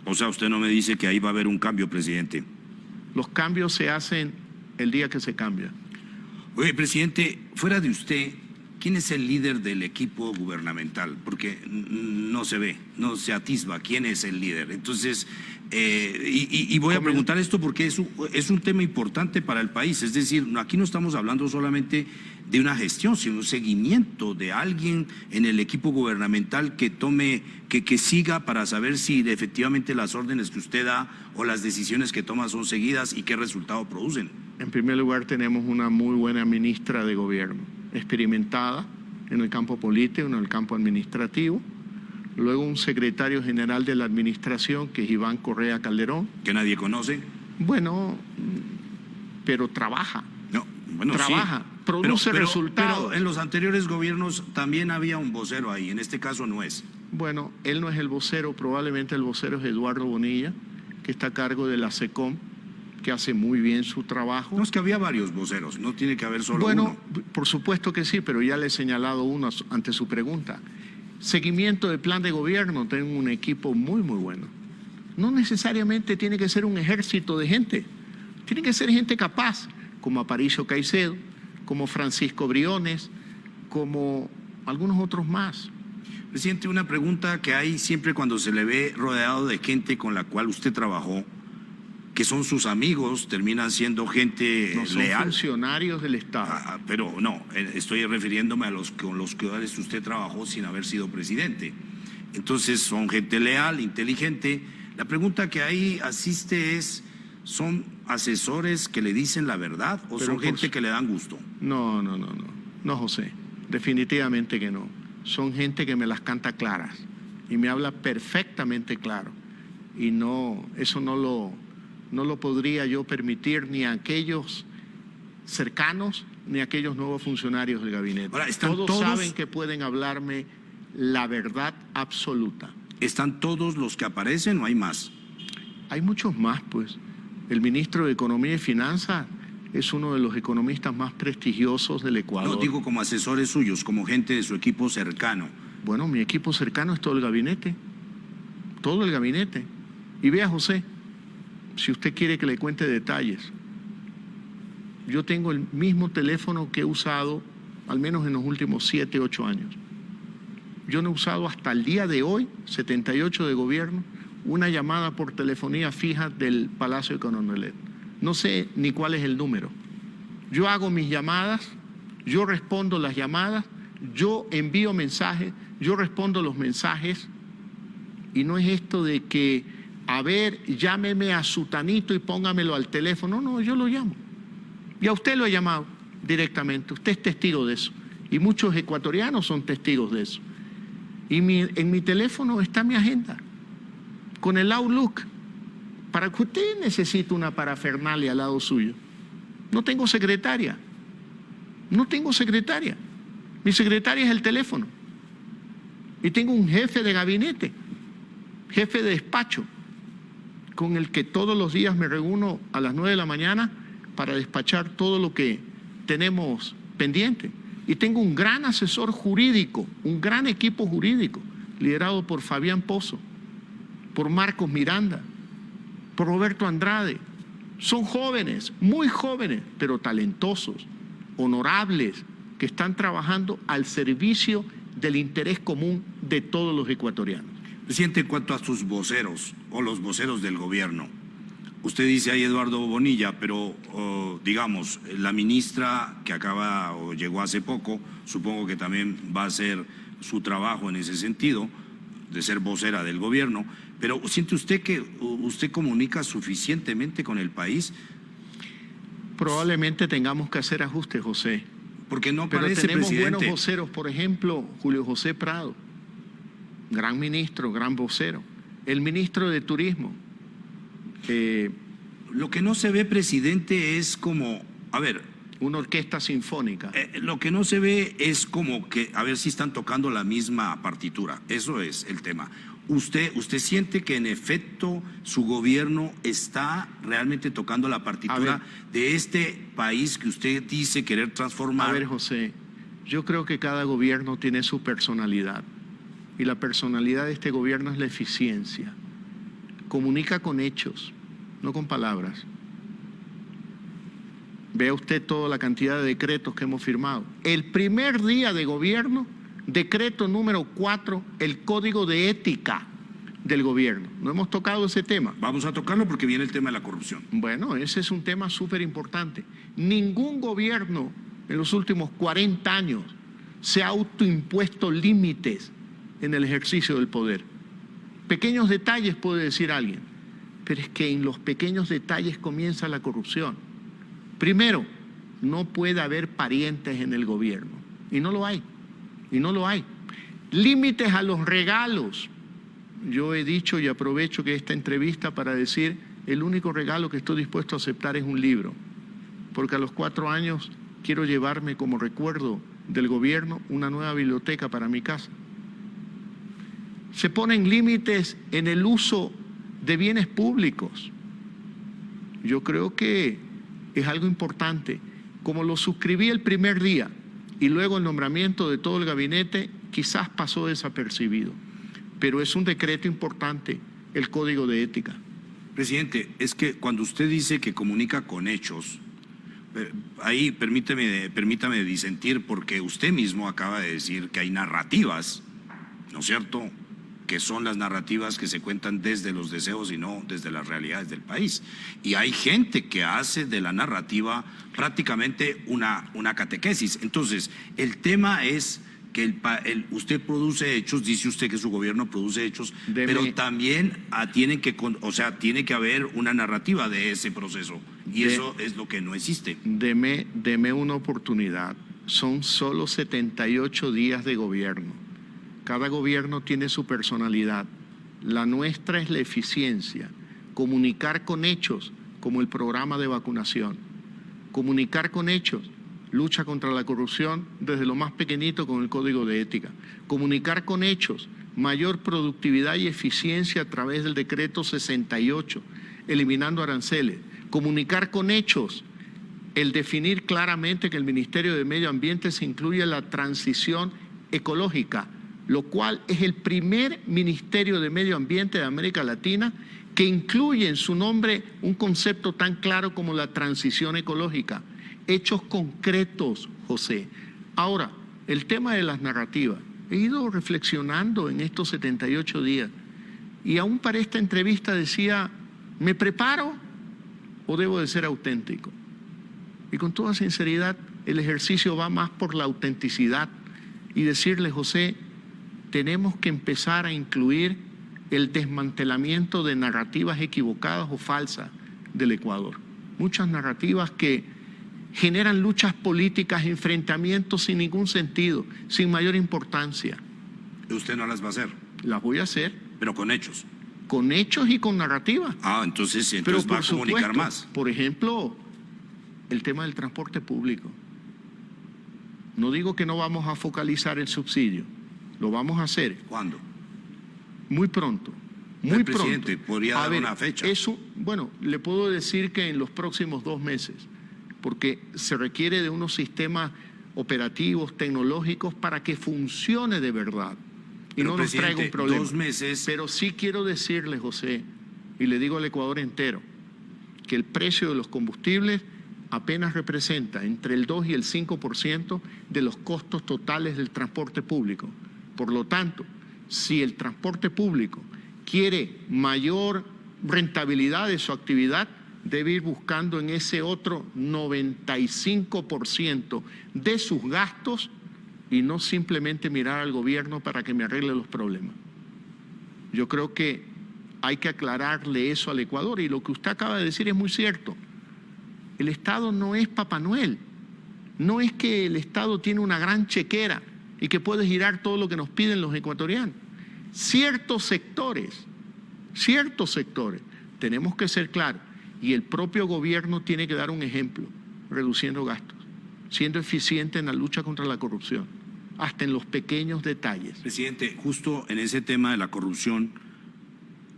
O sea, usted no me dice que ahí va a haber un cambio, presidente. Los cambios se hacen el día que se cambia. Oye, presidente, fuera de usted, ¿quién es el líder del equipo gubernamental? Porque no se ve, no se atisba quién es el líder. Entonces, voy a preguntar esto porque es un tema importante para el país. Es decir, aquí no estamos hablando solamente de una gestión, sino un seguimiento de alguien en el equipo gubernamental que tome, que siga para saber si efectivamente las órdenes que usted da o las decisiones que toma son seguidas y qué resultado producen. En primer lugar, tenemos una muy buena ministra de gobierno, experimentada en el campo político, en el campo administrativo. Luego un secretario general de la administración, que es Iván Correa Calderón. ¿Que nadie conoce? Bueno, pero trabaja. No, bueno, trabaja, sí, produce resultados. Pero en los anteriores gobiernos también había un vocero ahí, en este caso no es. Bueno, él no es el vocero, probablemente el vocero es Eduardo Bonilla, que está a cargo de la SECOM, que hace muy bien su trabajo. No, es que había varios voceros, no tiene que haber solo uno. Bueno, por supuesto que sí, pero ya le he señalado uno ante su pregunta. Seguimiento del plan de gobierno, tengo un equipo muy bueno. No necesariamente tiene que ser un ejército de gente, tiene que ser gente capaz, como Aparicio Caicedo, como Francisco Briones, como algunos otros más. Presidente, una pregunta que hay siempre cuando se le ve rodeado de gente con la cual usted trabajó, que son sus amigos, terminan siendo gente no son leal. Funcionarios del Estado. Pero no, estoy refiriéndome a los con los que usted trabajó sin haber sido presidente. Entonces son gente leal, inteligente. La pregunta que ahí asiste es, ¿son asesores que le dicen la verdad o son gente que le dan gusto? No, José, definitivamente que no. Son gente que me las canta claras y me habla perfectamente claro. Y no, eso no lo podría yo permitir ni a aquellos cercanos ni a aquellos nuevos funcionarios del gabinete. Ahora, todos saben que pueden hablarme la verdad absoluta. ¿Están todos los que aparecen o hay más? Hay muchos más, pues. El ministro de Economía y Finanzas es uno de los economistas más prestigiosos del Ecuador. No, digo como asesores suyos, como gente de su equipo cercano. Bueno, mi equipo cercano es todo el gabinete. Todo el gabinete. Y vea, José, si usted quiere que le cuente detalles, yo tengo el mismo teléfono que he usado al menos en los últimos 7, 8 años. Yo no he usado hasta el día de hoy, 78 de gobierno, una llamada por telefonía fija del Palacio de Coronel. No sé ni cuál es el número. Yo hago mis llamadas, yo respondo las llamadas, yo envío mensajes, yo respondo los mensajes, y no es esto de que, a ver, llámeme a sutanito y póngamelo al teléfono. No, yo lo llamo. Y a usted lo he llamado directamente, usted es testigo de eso. Y muchos ecuatorianos son testigos de eso. Y en mi teléfono está mi agenda, con el Outlook, para que usted necesite una parafernalia al lado suyo. No tengo secretaria, mi secretaria es el teléfono. Y tengo un jefe de gabinete, jefe de despacho, con el que todos los días me reúno a las 9 de la mañana para despachar todo lo que tenemos pendiente. Y tengo un gran asesor jurídico, un gran equipo jurídico, liderado por Fabián Pozo, por Marcos Miranda, por Roberto Andrade. Son jóvenes, muy jóvenes, pero talentosos, honorables, que están trabajando al servicio del interés común de todos los ecuatorianos. Presidente, en cuanto a sus voceros o los voceros del gobierno, usted dice ahí Eduardo Bonilla, pero digamos, la ministra que acaba o llegó hace poco, supongo que también va a hacer su trabajo en ese sentido, de ser vocera del gobierno, pero ¿siente usted que usted comunica suficientemente con el país? Probablemente tengamos que hacer ajustes, José. Porque no parece, pero tenemos presidente. buenos voceros, por ejemplo, Julio José Prado, gran ministro, gran vocero. El ministro de Turismo. Lo que no se ve, presidente, es como, a ver, una orquesta sinfónica. Lo que no se ve es como que, a ver si están tocando la misma partitura, eso es el tema. ¿Usted siente que en efecto su gobierno está realmente tocando la partitura de este país que usted dice querer transformar? A ver, José, yo creo que cada gobierno tiene su personalidad y la personalidad de este gobierno es la eficiencia. Comunica con hechos, no con palabras. Vea usted toda la cantidad de decretos que hemos firmado. El primer día de gobierno, decreto número 4, el Código de Ética del gobierno. No hemos tocado ese tema. Vamos a tocarlo porque viene el tema de la corrupción. Bueno, ese es un tema súper importante. Ningún gobierno en los últimos 40 años se ha autoimpuesto límites en el ejercicio del poder. Pequeños detalles puede decir alguien, pero es que en los pequeños detalles comienza la corrupción. Primero, no puede haber parientes en el gobierno, y no lo hay, y no lo hay. Límites a los regalos. Yo he dicho y aprovecho que esta entrevista para decir, el único regalo que estoy dispuesto a aceptar es un libro, porque a los 4 años quiero llevarme como recuerdo del gobierno una nueva biblioteca para mi casa. Se ponen límites en el uso de bienes públicos. Yo creo que es algo importante. Como lo suscribí el primer día y luego el nombramiento de todo el gabinete, quizás pasó desapercibido. Pero es un decreto importante, el Código de Ética. Presidente, es que cuando usted dice que comunica con hechos, ahí permítame disentir, porque usted mismo acaba de decir que hay narrativas, ¿no es cierto?, que son las narrativas que se cuentan desde los deseos y no desde las realidades del país. Y hay gente que hace de la narrativa prácticamente una catequesis. Entonces, el tema es que usted produce hechos, dice usted que su gobierno produce hechos, pero también tiene que haber una narrativa de ese proceso. Y eso es lo que no existe. Deme una oportunidad. Son solo 78 días de gobierno. Cada gobierno tiene su personalidad. La nuestra es la eficiencia. Comunicar con hechos, como el programa de vacunación. Comunicar con hechos, lucha contra la corrupción desde lo más pequeñito con el Código de Ética. Comunicar con hechos, mayor productividad y eficiencia a través del decreto 68, eliminando aranceles. Comunicar con hechos, el definir claramente que el Ministerio de Medio Ambiente se incluye en la transición ecológica, lo cual es el primer Ministerio de Medio Ambiente de América Latina que incluye en su nombre un concepto tan claro como la transición ecológica. Hechos concretos, José. Ahora, el tema de las narrativas. He ido reflexionando en estos 78 días y aún para esta entrevista decía, ¿me preparo o debo de ser auténtico? Y con toda sinceridad, el ejercicio va más por la autenticidad y decirle, José, tenemos que empezar a incluir el desmantelamiento de narrativas equivocadas o falsas del Ecuador. Muchas narrativas que generan luchas políticas, enfrentamientos sin ningún sentido, sin mayor importancia. ¿Usted no las va a hacer? Las voy a hacer. Pero con hechos. Con hechos y con narrativa. Entonces pero va a comunicar más. Por ejemplo, el tema del transporte público. No digo que no vamos a focalizar el subsidio. Lo vamos a hacer. ¿Cuándo? Muy pronto. Muy pronto. Presidente, ¿podría dar una fecha? Eso, bueno, le puedo decir que en los próximos 2 meses, porque se requiere de unos sistemas operativos, tecnológicos, para que funcione de verdad. Y pero no nos traiga un problema. 2 meses. Pero sí quiero decirle, José, y le digo al Ecuador entero, que el precio de los combustibles apenas representa entre el 2 y el 5% de los costos totales del transporte público. Por lo tanto, si el transporte público quiere mayor rentabilidad de su actividad, debe ir buscando en ese otro 95% de sus gastos y no simplemente mirar al gobierno para que me arregle los problemas. Yo creo que hay que aclararle eso al Ecuador y lo que usted acaba de decir es muy cierto. El Estado no es Papá Noel, no es que el Estado tiene una gran chequera y que puede girar todo lo que nos piden los ecuatorianos. Ciertos sectores, tenemos que ser claros y el propio gobierno tiene que dar un ejemplo, reduciendo gastos, siendo eficiente en la lucha contra la corrupción. hasta en los pequeños detalles. Presidente, justo en ese tema de la corrupción,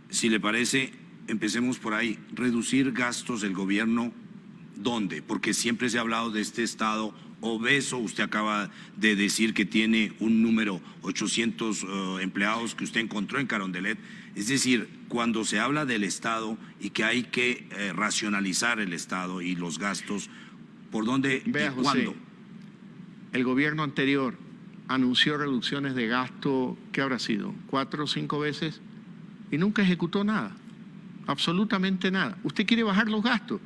si le parece, empecemos por ahí. Reducir gastos del gobierno, ¿dónde? Porque siempre se ha hablado de este Estado obeso. Usted acaba de decir que tiene un número, 800 empleados que usted encontró en Carondelet. Es decir, cuando se habla del Estado y que hay que racionalizar el Estado y los gastos, ¿por dónde Vea, y cuándo? José, el gobierno anterior anunció reducciones de gasto, ¿qué habrá sido? 4 o 5 veces y nunca ejecutó nada, absolutamente nada. ¿Usted quiere bajar los gastos?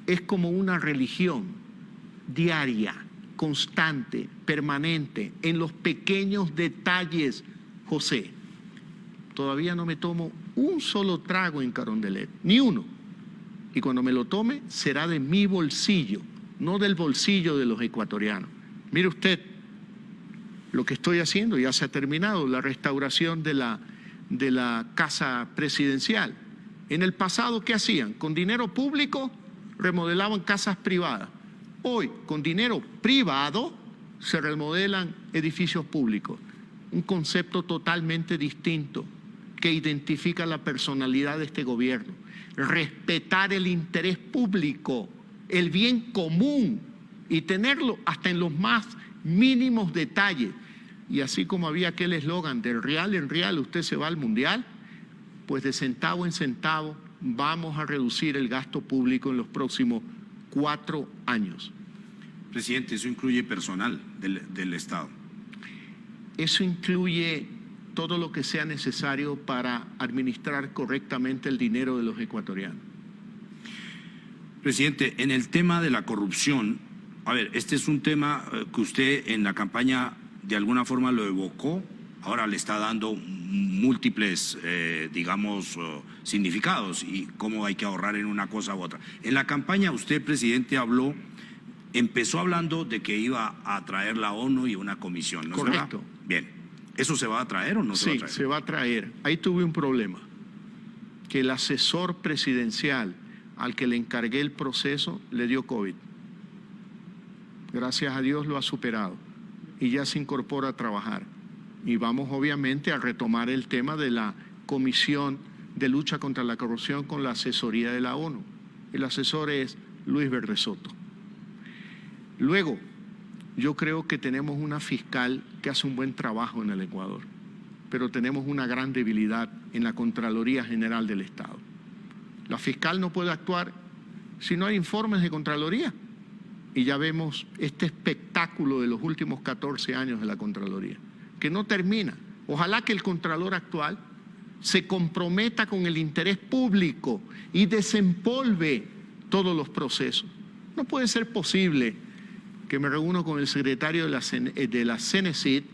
Es como una religión diaria, constante, permanente, en los pequeños detalles, José. Todavía no me tomo un solo trago en Carondelet, ni uno. Y cuando me lo tome, será de mi bolsillo, no del bolsillo de los ecuatorianos. Mire usted, lo que estoy haciendo ya se ha terminado, la restauración de la casa presidencial. En el pasado, ¿qué hacían? Con dinero público remodelaban casas privadas. Hoy, con dinero privado, se remodelan edificios públicos. Un concepto totalmente distinto que identifica la personalidad de este gobierno. Respetar el interés público, el bien común y tenerlo hasta en los más mínimos detalles. Y así como había aquel eslogan del real en real usted se va al mundial, pues de centavo en centavo vamos a reducir el gasto público en los próximos 4 años. Presidente, eso incluye personal del Estado. Eso incluye todo lo que sea necesario para administrar correctamente el dinero de los ecuatorianos. Presidente, en el tema de la corrupción, a ver, este es un tema que usted en la campaña de alguna forma lo evocó, ahora le está dando múltiples, digamos, significados y cómo hay que ahorrar en una cosa u otra. En la campaña usted, presidente, empezó hablando de que iba a traer la ONU y una comisión, ¿no? Correcto. Bien, ¿eso se va a traer o no se va a traer? Sí, se va a traer. Ahí tuve un problema, que el asesor presidencial al que le encargué el proceso le dio COVID. Gracias a Dios lo ha superado y ya se incorpora a trabajar. Y vamos obviamente a retomar el tema de la Comisión de Lucha contra la Corrupción con la asesoría de la ONU. El asesor es Luis Verde Soto. Luego, yo creo que tenemos una fiscal que hace un buen trabajo en el Ecuador, pero tenemos una gran debilidad en la Contraloría General del Estado. La fiscal no puede actuar si no hay informes de Contraloría. Y ya vemos este espectáculo de los últimos 14 años de la Contraloría, que no termina. Ojalá que el Contralor actual se comprometa con el interés público y desempolve todos los procesos. No puede ser posible que me reúno con el secretario de la Cenecit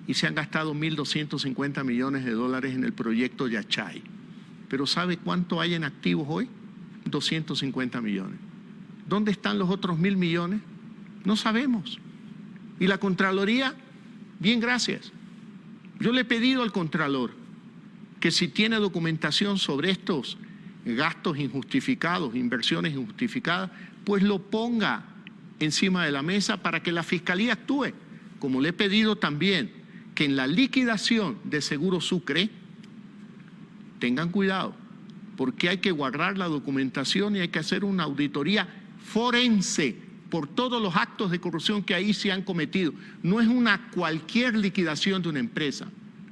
y se han gastado 1.250 millones de dólares en el proyecto Yachay. Pero ¿sabe cuánto hay en activos hoy? 250 millones. ¿Dónde están los otros 1.000 millones? No sabemos. Y la Contraloría, bien, gracias. Yo le he pedido al Contralor que si tiene documentación sobre estos gastos injustificados, inversiones injustificadas, pues lo ponga encima de la mesa para que la Fiscalía actúe. Como le he pedido también que en la liquidación de Seguro Sucre tengan cuidado, porque hay que guardar la documentación y hay que hacer una auditoría forense por todos los actos de corrupción que ahí se han cometido. No es una cualquier liquidación de una empresa,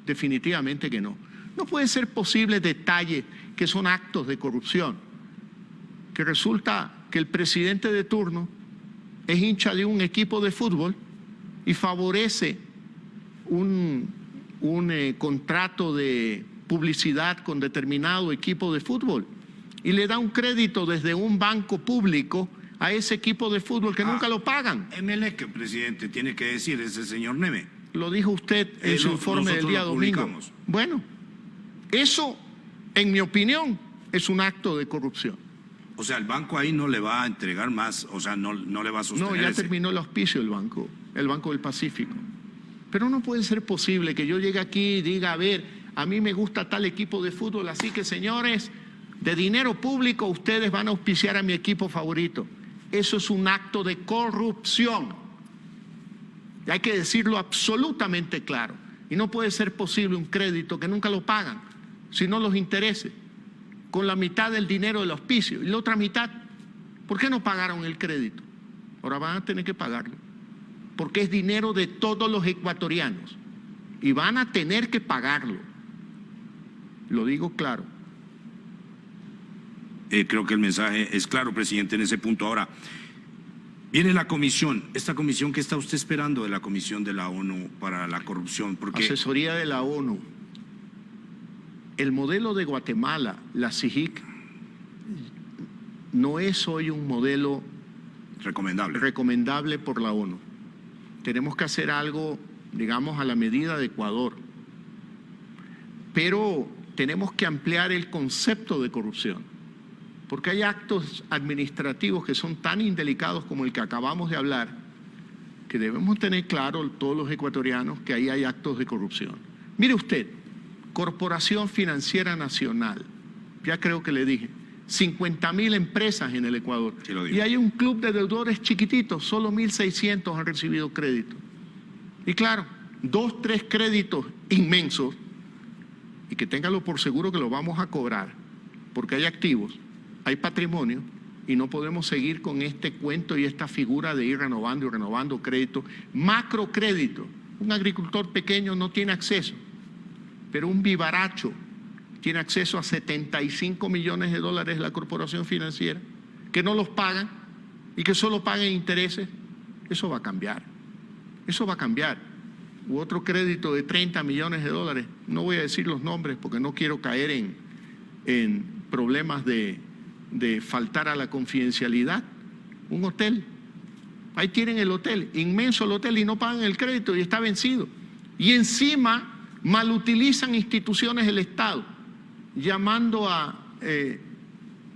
definitivamente que no. No puede ser posible detalles que son actos de corrupción, que resulta que el presidente de turno es hincha de un equipo de fútbol y favorece un contrato de publicidad con determinado equipo de fútbol y le da un crédito desde un banco público a ese equipo de fútbol que nunca lo pagan. Emelec, presidente, tiene que decir, es el señor Neme. Lo dijo usted en su informe del día domingo. Bueno, eso, en mi opinión, es un acto de corrupción. O sea, el banco ahí no le va a entregar más, o sea, no le va a sostener. No, ya terminó el auspicio el Banco del Pacífico. Pero no puede ser posible que yo llegue aquí y diga, a ver, a mí me gusta tal equipo de fútbol, así que señores, de dinero público ustedes van a auspiciar a mi equipo favorito. Eso es un acto de corrupción. Y hay que decirlo absolutamente claro. Y no puede ser posible un crédito que nunca lo pagan, sino los intereses, con la mitad del dinero del auspicio. Y la otra mitad, ¿por qué no pagaron el crédito? Ahora van a tener que pagarlo, porque es dinero de todos los ecuatorianos y van a tener que pagarlo. Lo digo claro. Creo que el mensaje es claro, presidente, en ese punto. Ahora, viene la comisión. ¿Esta comisión qué está usted esperando de la Comisión de la ONU para la corrupción? Porque Asesoría de la ONU. El modelo de Guatemala, la CIGIC, no es hoy un modelo recomendable por la ONU. Tenemos que hacer algo, digamos, a la medida de Ecuador. Pero tenemos que ampliar el concepto de corrupción, porque hay actos administrativos que son tan indelicados como el que acabamos de hablar, que debemos tener claro todos los ecuatorianos que ahí hay actos de corrupción. Mire usted, Corporación Financiera Nacional, ya creo que le dije, 50.000 empresas en el Ecuador. Sí, lo digo. Y hay un club de deudores chiquititos, solo 1.600 han recibido crédito. Y claro, 2, 3 créditos inmensos, y que téngalo por seguro que lo vamos a cobrar, porque hay activos, hay patrimonio, y no podemos seguir con este cuento y esta figura de ir renovando y renovando créditos. Macrocrédito, un agricultor pequeño no tiene acceso, pero un vivaracho tiene acceso a 75 millones de dólares de la corporación financiera, que no los pagan y que solo pagan intereses. Eso va a cambiar, eso va a cambiar. U otro crédito de 30 millones de dólares, no voy a decir los nombres porque no quiero caer en problemas de faltar a la confidencialidad. Un hotel, ahí tienen el hotel, inmenso el hotel, y no pagan el crédito y está vencido. Y encima malutilizan instituciones del Estado, llamando a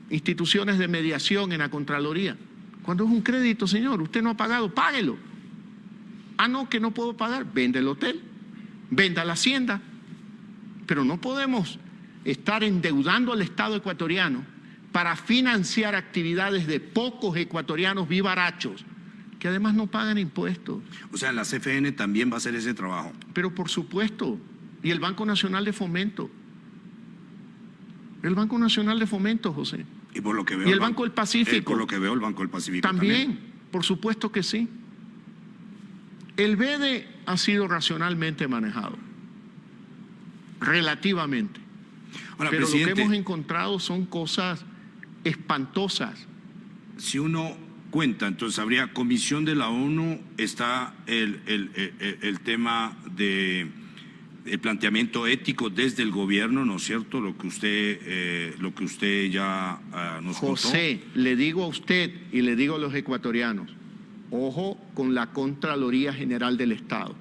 instituciones de mediación en la Contraloría. Cuando es un crédito, señor, usted no ha pagado, páguelo. Ah, no, que no puedo pagar, vende el hotel, venda la hacienda. Pero no podemos estar endeudando al Estado ecuatoriano para financiar actividades de pocos ecuatorianos vivarachos, que además no pagan impuestos. O sea, la CFN también va a hacer ese trabajo. Pero por supuesto, y el Banco Nacional de Fomento. El Banco Nacional de Fomento, José. Y por lo que veo, y el Banco del Pacífico. Por lo que veo, el Banco del Pacífico también. Por supuesto que sí. El BEDE ha sido racionalmente manejado, relativamente. Ahora, pero presidente, lo que hemos encontrado son cosas espantosas. Si uno cuenta, entonces habría comisión de la ONU, está el tema de el planteamiento ético desde el gobierno, ¿no es cierto? Lo que usted ya nos contó. José, le digo a usted y le digo a los ecuatorianos, ojo con la Contraloría General del Estado.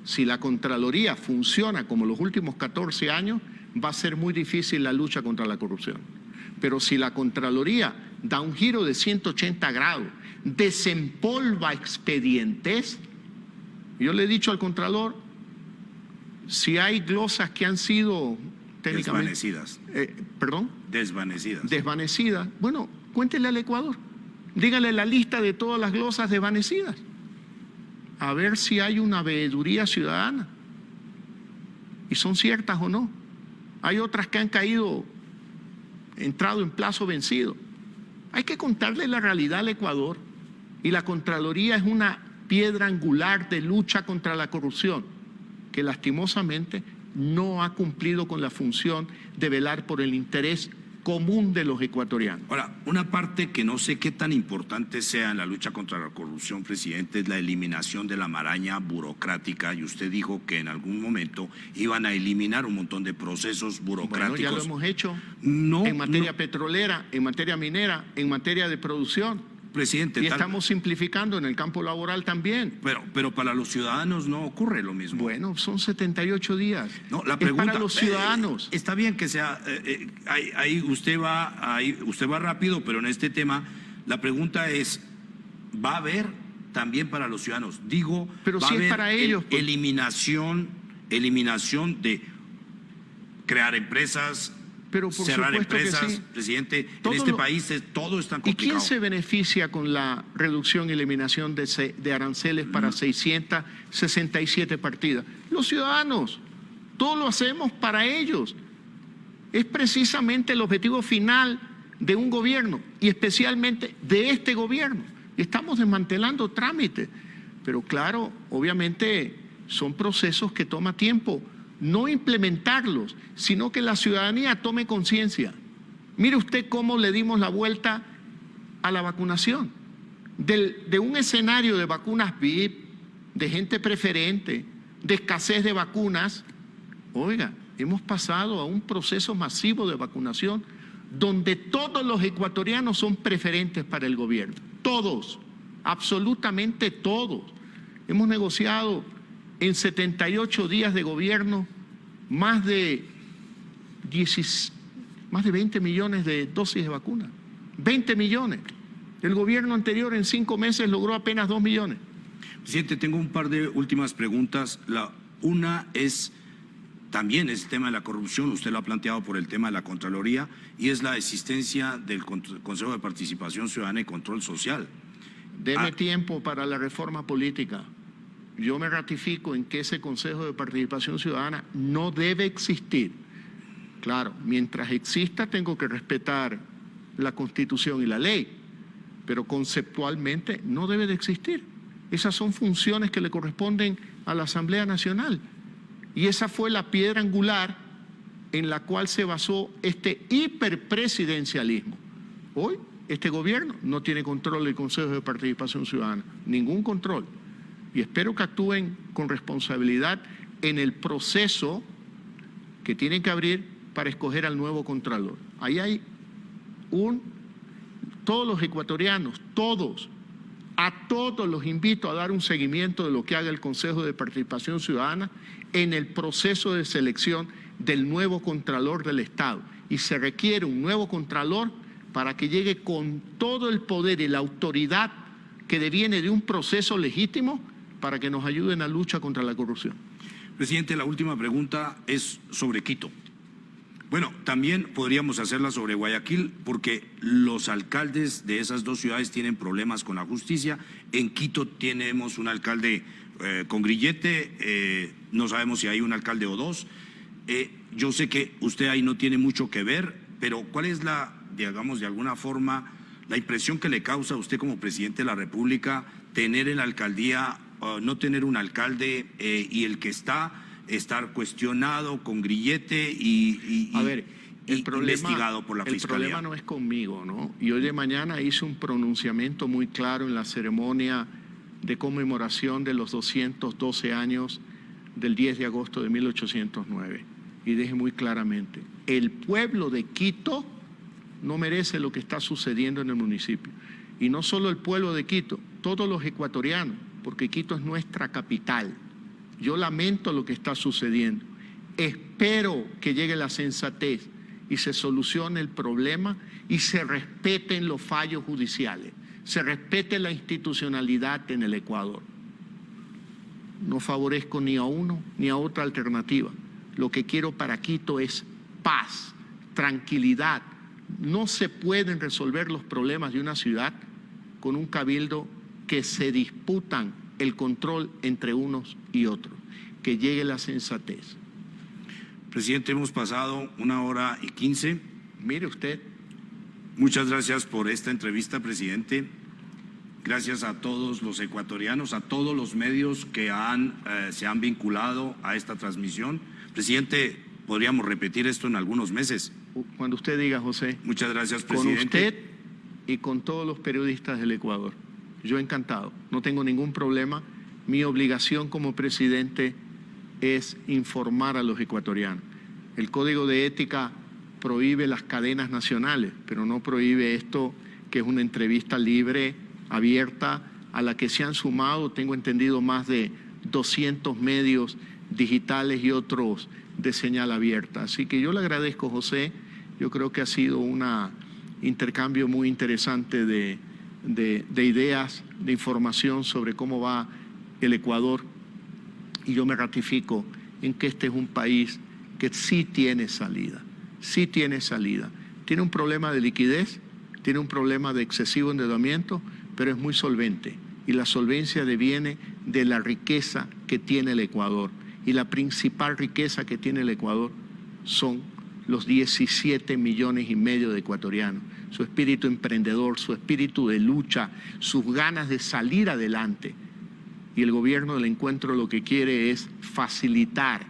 Si la Contraloría funciona como los últimos 14 años, va a ser muy difícil la lucha contra la corrupción. Pero si la Contraloría da un giro de 180 grados, desempolva expedientes, yo le he dicho al Contralor, si hay glosas que han sido técnicamente desvanecidas. ¿Perdón? Desvanecidas. Desvanecidas. Bueno, cuéntele al Ecuador. Dígale la lista de todas las glosas desvanecidas. A ver si hay una veeduría ciudadana. Y son ciertas o no. Hay otras que han caído, entrado en plazo vencido. Hay que contarle la realidad al Ecuador. Y la Contraloría es una piedra angular de lucha contra la corrupción, que lastimosamente no ha cumplido con la función de velar por el interés común de los ecuatorianos. Ahora, una parte que no sé qué tan importante sea en la lucha contra la corrupción, presidente, es la eliminación de la maraña burocrática, y usted dijo que en algún momento iban a eliminar un montón de procesos burocráticos. Bueno, ya lo hemos hecho no, en materia petrolera, en materia minera, en materia de producción. Presidente, y estamos simplificando en el campo laboral también. Pero para los ciudadanos no ocurre lo mismo. Bueno, son 78 días. No, la pregunta, es para los ciudadanos. Está bien que sea, ahí usted va rápido, pero en este tema la pregunta es, ¿va a haber también para los ciudadanos? Digo, pero va si a haber es para ellos, pues, eliminación de crear empresas, Pero por cerrar supuesto que empresas, sí. presidente. Todo En este lo- país todo es tan ¿Y complicado. quién se beneficia con la reducción y eliminación de aranceles para 667 partidas? Los ciudadanos. Todo lo hacemos para ellos. Es precisamente el objetivo final de un gobierno y especialmente de este gobierno. Estamos desmantelando trámites, pero claro, obviamente son procesos que toma tiempo. No implementarlos, sino que la ciudadanía tome conciencia. Mire usted cómo le dimos la vuelta a la vacunación. De un escenario de vacunas VIP, de gente preferente, de escasez de vacunas, oiga, hemos pasado a un proceso masivo de vacunación donde todos los ecuatorianos son preferentes para el gobierno. Todos, absolutamente todos. Hemos negociado en 78 días de gobierno más de 20 millones de dosis de vacuna. 20 millones. El gobierno anterior en 5 meses logró apenas 2 millones. Presidente, tengo un par de últimas preguntas. Una es también el tema de la corrupción, usted lo ha planteado por el tema de la Contraloría, y es la existencia del Consejo de Participación Ciudadana y Control Social. Deme tiempo para la reforma política. Yo me ratifico en que ese Consejo de Participación Ciudadana no debe existir. Claro, mientras exista tengo que respetar la Constitución y la ley, pero conceptualmente no debe de existir. Esas son funciones que le corresponden a la Asamblea Nacional. Y esa fue la piedra angular en la cual se basó este hiperpresidencialismo. Hoy este gobierno no tiene control del Consejo de Participación Ciudadana, ningún control. Y espero que actúen con responsabilidad en el proceso que tienen que abrir para escoger al nuevo Contralor. Ahí hay todos los ecuatorianos, a todos los invito a dar un seguimiento de lo que haga el Consejo de Participación Ciudadana en el proceso de selección del nuevo Contralor del Estado. Y se requiere un nuevo Contralor para que llegue con todo el poder y la autoridad que deviene de un proceso legítimo para que nos ayude en la lucha contra la corrupción. Presidente, la última pregunta es sobre Quito. Bueno, también podríamos hacerla sobre Guayaquil porque los alcaldes de esas dos ciudades tienen problemas con la justicia. En Quito tenemos un alcalde con grillete, no sabemos si hay un alcalde o dos. Yo sé que usted ahí no tiene mucho que ver, pero ¿cuál es digamos, de alguna forma, la impresión que le causa a usted como presidente de la República tener en la alcaldía, no tener un alcalde y el que estar cuestionado con grillete A ver, investigado por la Fiscalía? El problema no es conmigo, ¿no? Y hoy de mañana hice un pronunciamiento muy claro en la ceremonia de conmemoración de los 212 años del 10 de agosto de 1809. Y dije muy claramente, el pueblo de Quito no merece lo que está sucediendo en el municipio. Y no solo el pueblo de Quito, todos los ecuatorianos, porque Quito es nuestra capital. Yo lamento lo que está sucediendo. Espero que llegue la sensatez y se solucione el problema y se respeten los fallos judiciales, se respete la institucionalidad en el Ecuador. No favorezco ni a uno ni a otra alternativa. Lo que quiero para Quito es paz, tranquilidad. No se pueden resolver los problemas de una ciudad con un cabildo que se disputan el control entre unos y otros. Que llegue la sensatez. Presidente, hemos pasado 1:15. Mire usted. Muchas gracias por esta entrevista, presidente. Gracias a todos los ecuatorianos, a todos los medios que se han vinculado a esta transmisión. Presidente, podríamos repetir esto en algunos meses. Cuando usted diga, José. Muchas gracias, presidente. Con usted y con todos los periodistas del Ecuador. Yo encantado, no tengo ningún problema. Mi obligación como presidente es informar a los ecuatorianos. El Código de Ética prohíbe las cadenas nacionales, pero no prohíbe esto, que es una entrevista libre, abierta, a la que se han sumado, tengo entendido, más de 200 medios digitales y otros de señal abierta. Así que yo le agradezco, José. Yo creo que ha sido un intercambio muy interesante de ideas, de información sobre cómo va el Ecuador. Y yo me ratifico en que este es un país que sí tiene salida. sí tiene salida. Tiene un problema de liquidez, tiene un problema de excesivo endeudamiento, pero es muy solvente. Y la solvencia deviene de la riqueza que tiene el Ecuador. Y la principal riqueza que tiene el Ecuador son los 17,5 millones de ecuatorianos. Su espíritu emprendedor, su espíritu de lucha, sus ganas de salir adelante. Y el gobierno del encuentro lo que quiere es facilitar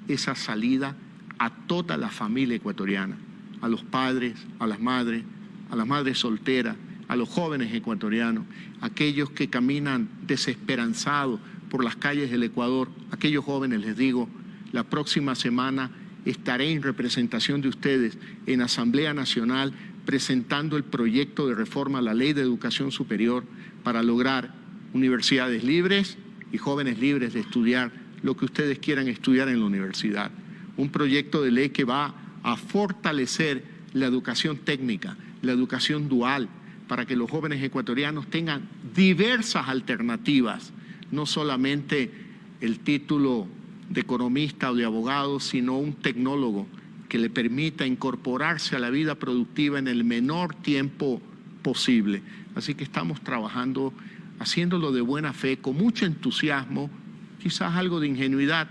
esa salida a toda la familia ecuatoriana, a los padres, a las madres solteras, a los jóvenes ecuatorianos, aquellos que caminan desesperanzados por las calles del Ecuador. Aquellos jóvenes, les digo, la próxima semana estaré en representación de ustedes en Asamblea Nacional presentando el proyecto de reforma a la Ley de Educación Superior para lograr universidades libres y jóvenes libres de estudiar lo que ustedes quieran estudiar en la universidad. Un proyecto de ley que va a fortalecer la educación técnica, la educación dual, para que los jóvenes ecuatorianos tengan diversas alternativas, no solamente el título de economista o de abogado, sino un tecnólogo que le permita incorporarse a la vida productiva en el menor tiempo posible. Así que estamos trabajando, haciéndolo de buena fe, con mucho entusiasmo, quizás algo de ingenuidad,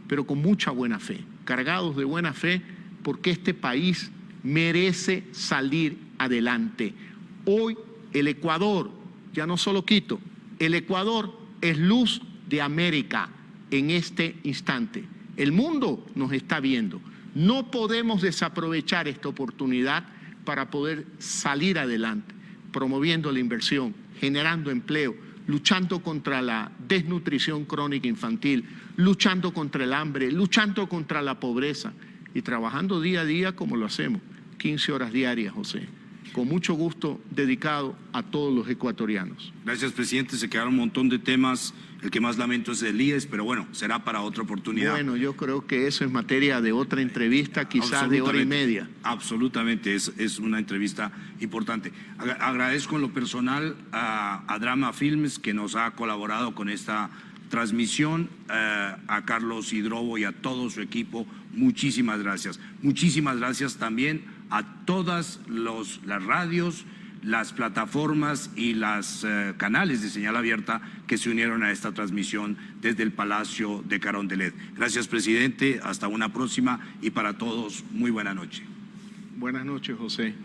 pero con mucha buena fe, cargados de buena fe, porque este país merece salir adelante. Hoy el Ecuador, ya no solo Quito, el Ecuador es luz de América en este instante. El mundo nos está viendo. No podemos desaprovechar esta oportunidad para poder salir adelante, promoviendo la inversión, generando empleo, luchando contra la desnutrición crónica infantil, luchando contra el hambre, luchando contra la pobreza y trabajando día a día como lo hacemos, 15 horas diarias, José, con mucho gusto, dedicado a todos los ecuatorianos. Gracias, presidente. Se quedaron un montón de temas. El que más lamento es el IES, pero bueno, será para otra oportunidad. Bueno, yo creo que eso es materia de otra entrevista, quizás de hora y media. Absolutamente, es una entrevista importante. Agradezco en lo personal a Drama Films, que nos ha colaborado con esta transmisión, a Carlos Hidrobo y a todo su equipo. Muchísimas gracias. Muchísimas gracias también a todas las radios, las plataformas y los canales de señal abierta que se unieron a esta transmisión desde el Palacio de Carondelet. Gracias, presidente. Hasta una próxima y para todos, muy buena noche. Buenas noches, José.